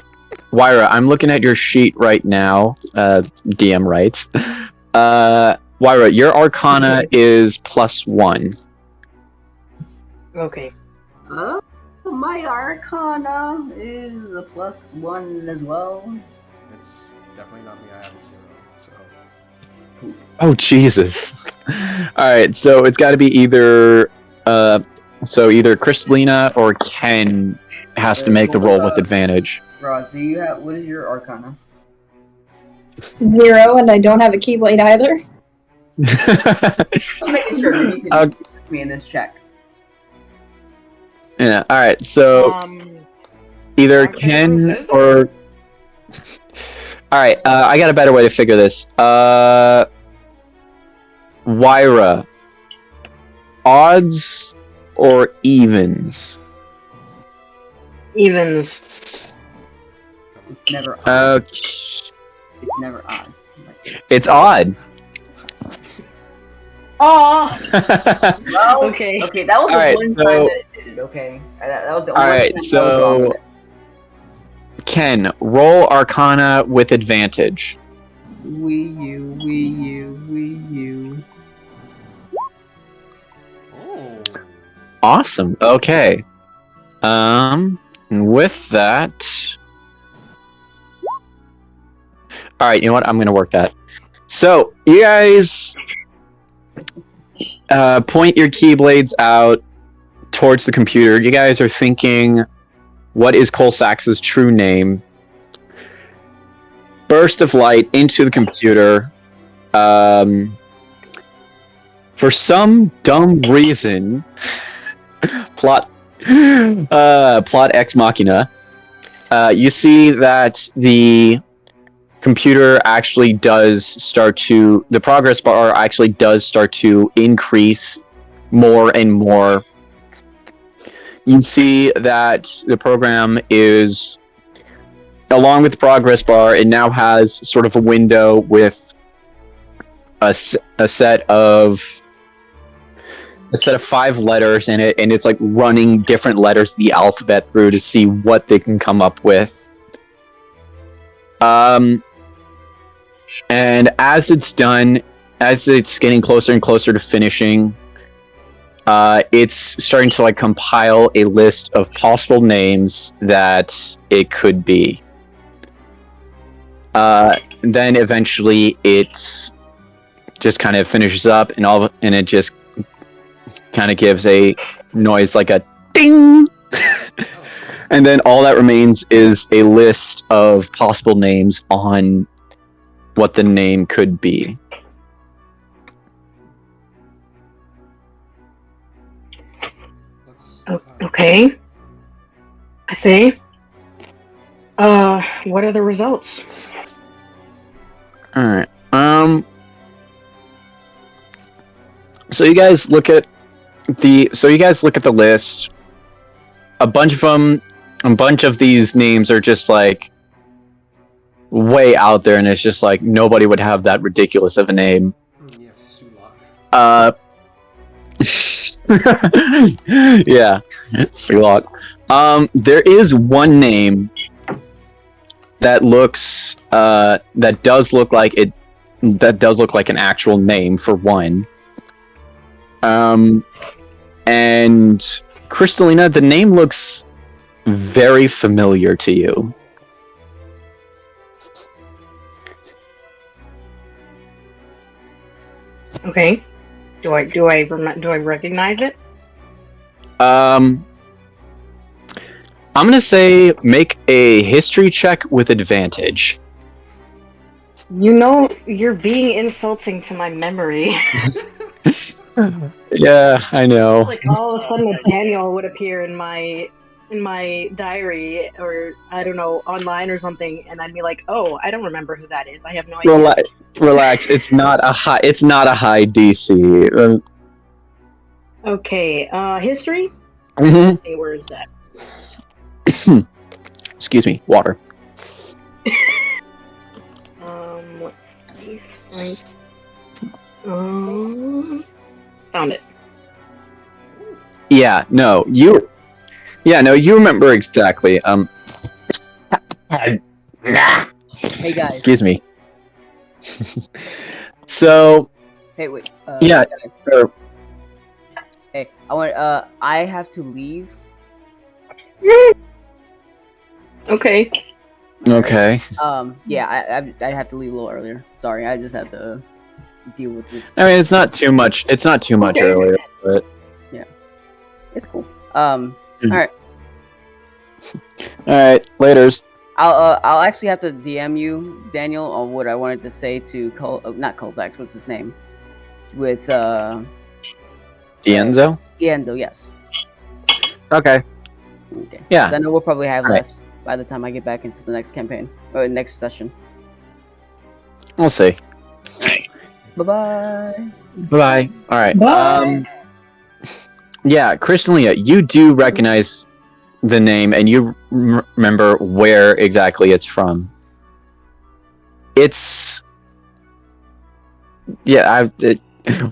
Wyra, I'm looking at your sheet right now. DM writes. Wyra, your Arcana is +1.
Okay.
My Arcana is a +1 as well.
It's definitely not me. I have a 0. So
Oh, Jesus. Alright, so it's got to be either Kristalina or Ken has to make the roll with advantage.
Roz, what is your Arcana?
0, and I don't have a Keyblade either.
Just making sure that you can assist me in this check.
Yeah, alright, so either Ken or... Alright, I got a better way to figure this. Wyra, odds or evens?
Evens.
It's never odd.
It's
never odd.
odd.
Oh.
Well,
Okay.
Okay, that was the
Alright,
one
so-
time that it did it, okay? That was the only
Alright,
time I was
so-
wrong with it.
Ken, roll Arcana with advantage.
Wii U.
oh,
Awesome. Okay. With that... Alright, you know what? I'm gonna work that. So, you guys point your Keyblades out towards the computer. You guys are thinking, what is Colsax's true name? Burst of light into the computer. For some dumb reason, plot ex machina, you see that the computer actually does start to, the progress bar actually does start to increase more and more. You see that the program is, along with the progress bar, it now has sort of a window with a set of 5 letters in it, and it's like running different letters of the alphabet through to see what they can come up with. And as it's done, as it's getting closer and closer to finishing, it's starting to like compile a list of possible names that it could be. Then eventually it just kind of finishes up, and it just kind of gives a noise like a ding. And then all that remains is a list of possible names on what the name could be.
Okay. I see. What are the results?
All right. So you guys look at the list. A bunch of these names are just like way out there, and it's just like nobody would have that ridiculous of a name.
Yes,
Sulak. Yeah, Sulak. There is one name that does look like an actual name for one. And Crystalina, the name looks very familiar to you.
Okay. Do I recognize it?
I'm gonna say make a history check with advantage.
You know, you're being insulting to my memory.
Yeah, I know.
Like all of a sudden, a Daniel would appear in my diary, or I don't know, online or something, and I'd be like, "Oh, I don't remember who that is. I have no idea."
Relax. It's not a high DC.
Okay. History.
Mm-hmm.
Okay, where is that?
Excuse me. Water.
Let's see. Found it.
Yeah. No. You remember exactly.
Hey guys.
Excuse me. So.
Hey, wait.
Yeah.
Guys.
Sure.
Hey, I have to leave.
Okay.
Okay.
Yeah, I have to leave a little earlier. Sorry, I just have to deal with this.
I mean, it's not too much. It's not too much earlier, but
It's cool. All right.
All right. Laters.
I'll actually have to DM you, Daniel, on what I wanted to say to not Colzax. What's his name? With
Ienzo.
Ienzo, yes.
Okay.
Okay.
Yeah.
'Cause I know we'll probably have
All right.
left by the time I get back into the next campaign or next session.
We'll see.
Bye bye.
Bye. All right.
Bye.
Yeah, Crystalia, you do recognize the name, and you remember where exactly it's from. It's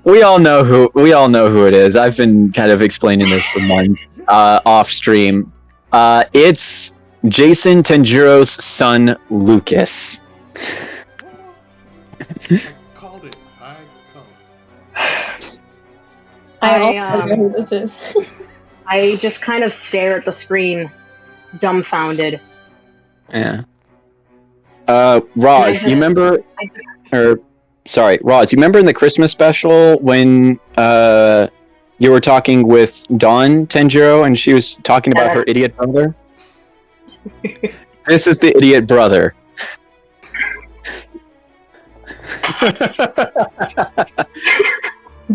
we all know who it is. I've been kind of explaining this for months off stream. It's Jason Tanjiro's son, Lucas.
I called it.
I also know who this is.
I just kind of stare at the screen, dumbfounded.
Yeah. Roz, you remember? Roz, you remember in the Christmas special when you were talking with Dawn Tanjiro and she was talking about her idiot brother? This is the idiot brother.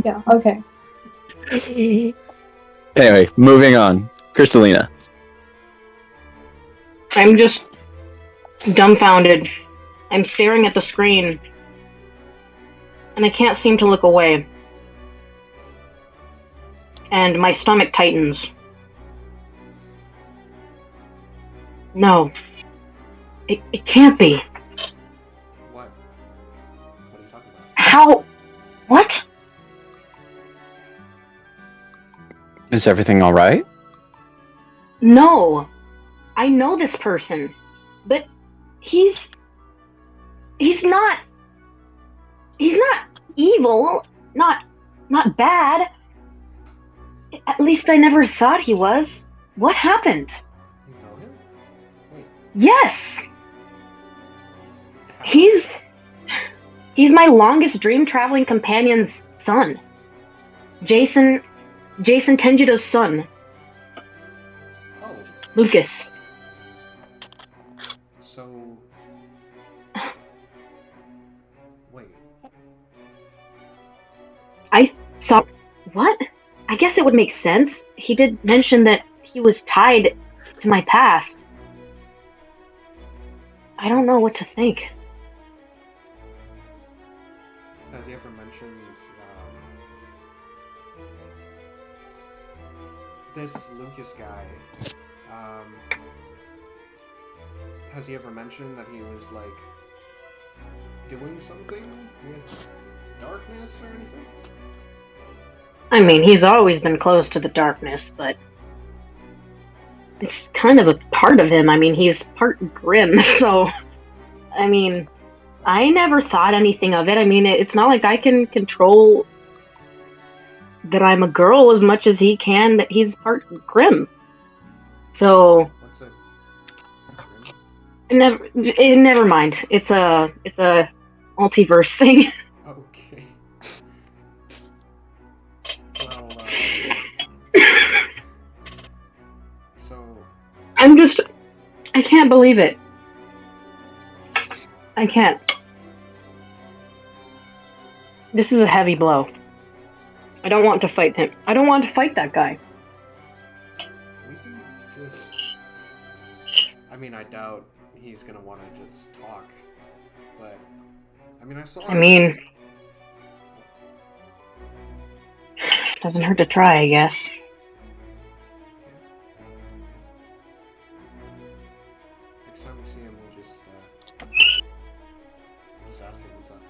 Yeah, okay.
Anyway, moving on. Crystalina.
I'm just dumbfounded. I'm staring at the screen, and I can't seem to look away. And my stomach tightens. No. It can't be.
What? What are you talking about?
What?
Is everything all right?
No. I know this person. But he's not evil, not bad. At least I never thought he was. What happened?
You know him? Wait,
Yes.
how?
He's my longest dream traveling companion's son. Jason Tenjido's son,
Oh,
Lucas.
so... Wait,
I saw what? I guess it would make sense. He did mention that he was tied to my past. I don't know what to think.
has he ever mentioned, this Lucas guy, has he ever mentioned that he was, like, doing something with darkness or anything?
I mean, he's always been close to the darkness, but it's kind of a part of him. I mean, he's part grim, so I mean, I never thought anything of it. I mean, it's not like I can control that I'm a girl as much as he can that he's part grim. So
What's it?
never mind. It's a multiverse thing.
Okay. Well, so...
I can't believe it. I can't. This is a heavy blow. I don't want to fight him. I don't want to fight that guy.
We can just... I mean, I doubt he's gonna want to just talk, but... I mean, I saw...
I mean, doesn't hurt to try, I guess.
Next time we see him, we'll just ask him what's up.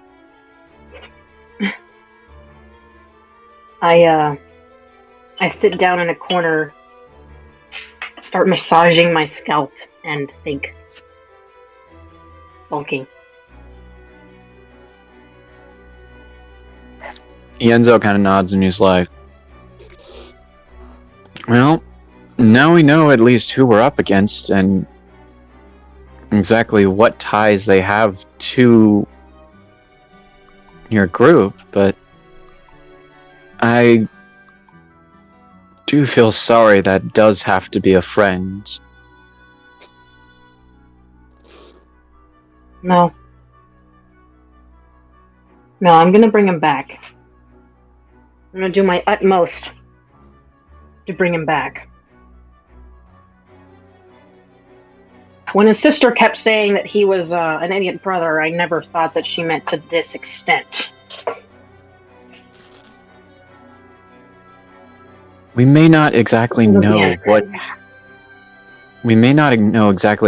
I sit down in a corner, start massaging my scalp, and think. Sulking.
Ienzo kind of nods and he's like, well, now we know at least who we're up against and exactly what ties they have to your group, but I do feel sorry that does have to be a friend.
No, I'm gonna bring him back. I'm gonna do my utmost to bring him back. When his sister kept saying that he was an idiot brother, I never thought that she meant to this extent.
We may not exactly know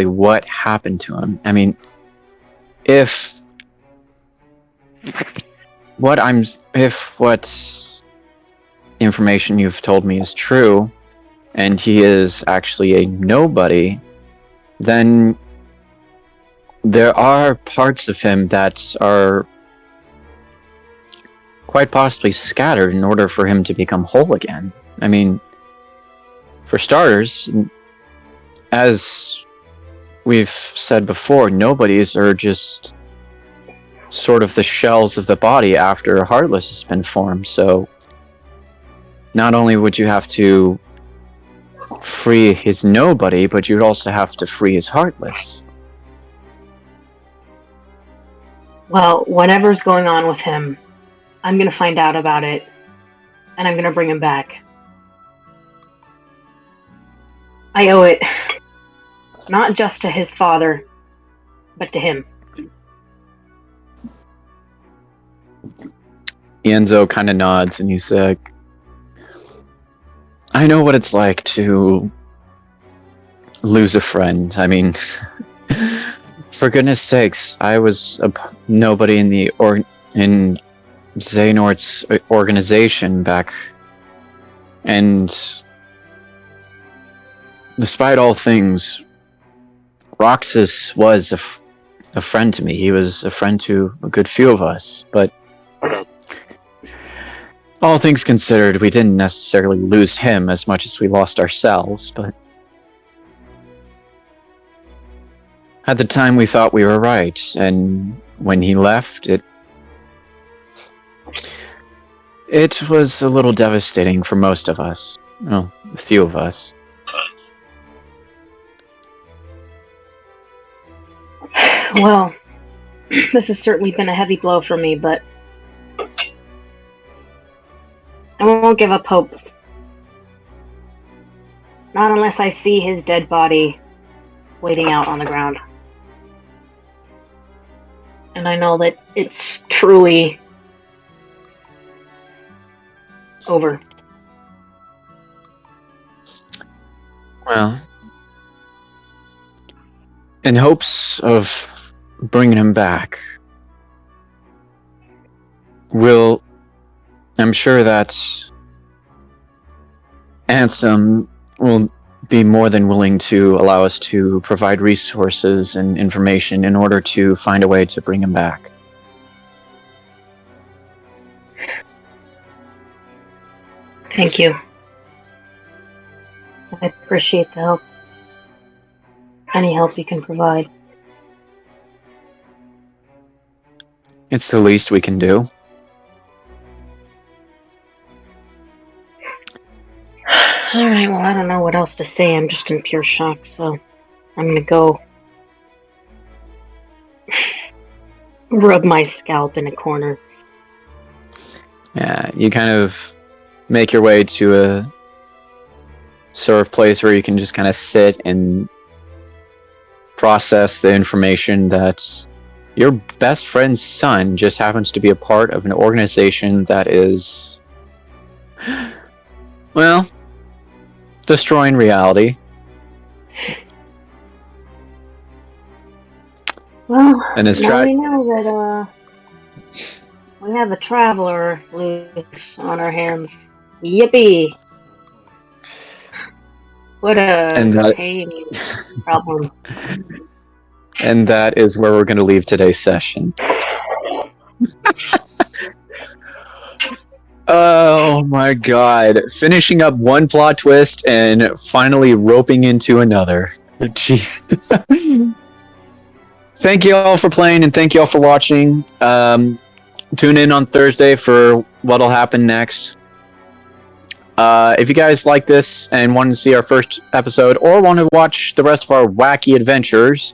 what happened to him. I mean, if what information you've told me is true, and he is actually a nobody, then there are parts of him that are quite possibly scattered in order for him to become whole again. I mean, for starters, as we've said before, nobodies are just sort of the shells of the body after a Heartless has been formed, so not only would you have to free his nobody, but you'd also have to free his Heartless.
Well, whatever's going on with him, I'm gonna find out about it, and I'm gonna bring him back. I owe it, not just to his father, but to him.
Ienzo kind of nods and he's like, I know what it's like to lose a friend. I mean, for goodness sakes, I was a nobody in Xehanort's organization back, and despite all things, Roxas was a friend to me. He was a friend to a good few of us, but all things considered, we didn't necessarily lose him as much as we lost ourselves, but at the time we thought we were right, and when he left, it was a little devastating for most of us. Well, a few of us.
Well, this has certainly been a heavy blow for me, but I won't give up hope. Not unless I see his dead body waiting out on the ground. And I know that it's truly over.
Well, in hopes of bringing him back, I'm sure that Ansem will be more than willing to allow us to provide resources and information in order to find a way to bring him back.
Thank you. I appreciate the help. Any help you can provide.
It's the least we can do.
Alright, well, I don't know what else to say. I'm just in pure shock, so I'm gonna go rub my scalp in a corner.
Yeah, you kind of make your way to a sort of place where you can just kind of sit and process the information that your best friend's son just happens to be a part of an organization that is, well, destroying reality.
Well,
And his
now we know that we have a traveler loose on our hands. Yippee! What a pain problem.
And that is where we're going to leave today's session. Oh my god. Finishing up one plot twist and finally roping into another. Jeez. Thank you all for playing and thank you all for watching. Tune in on Thursday for what'll happen next. If you guys like this and want to see our first episode or want to watch the rest of our wacky adventures,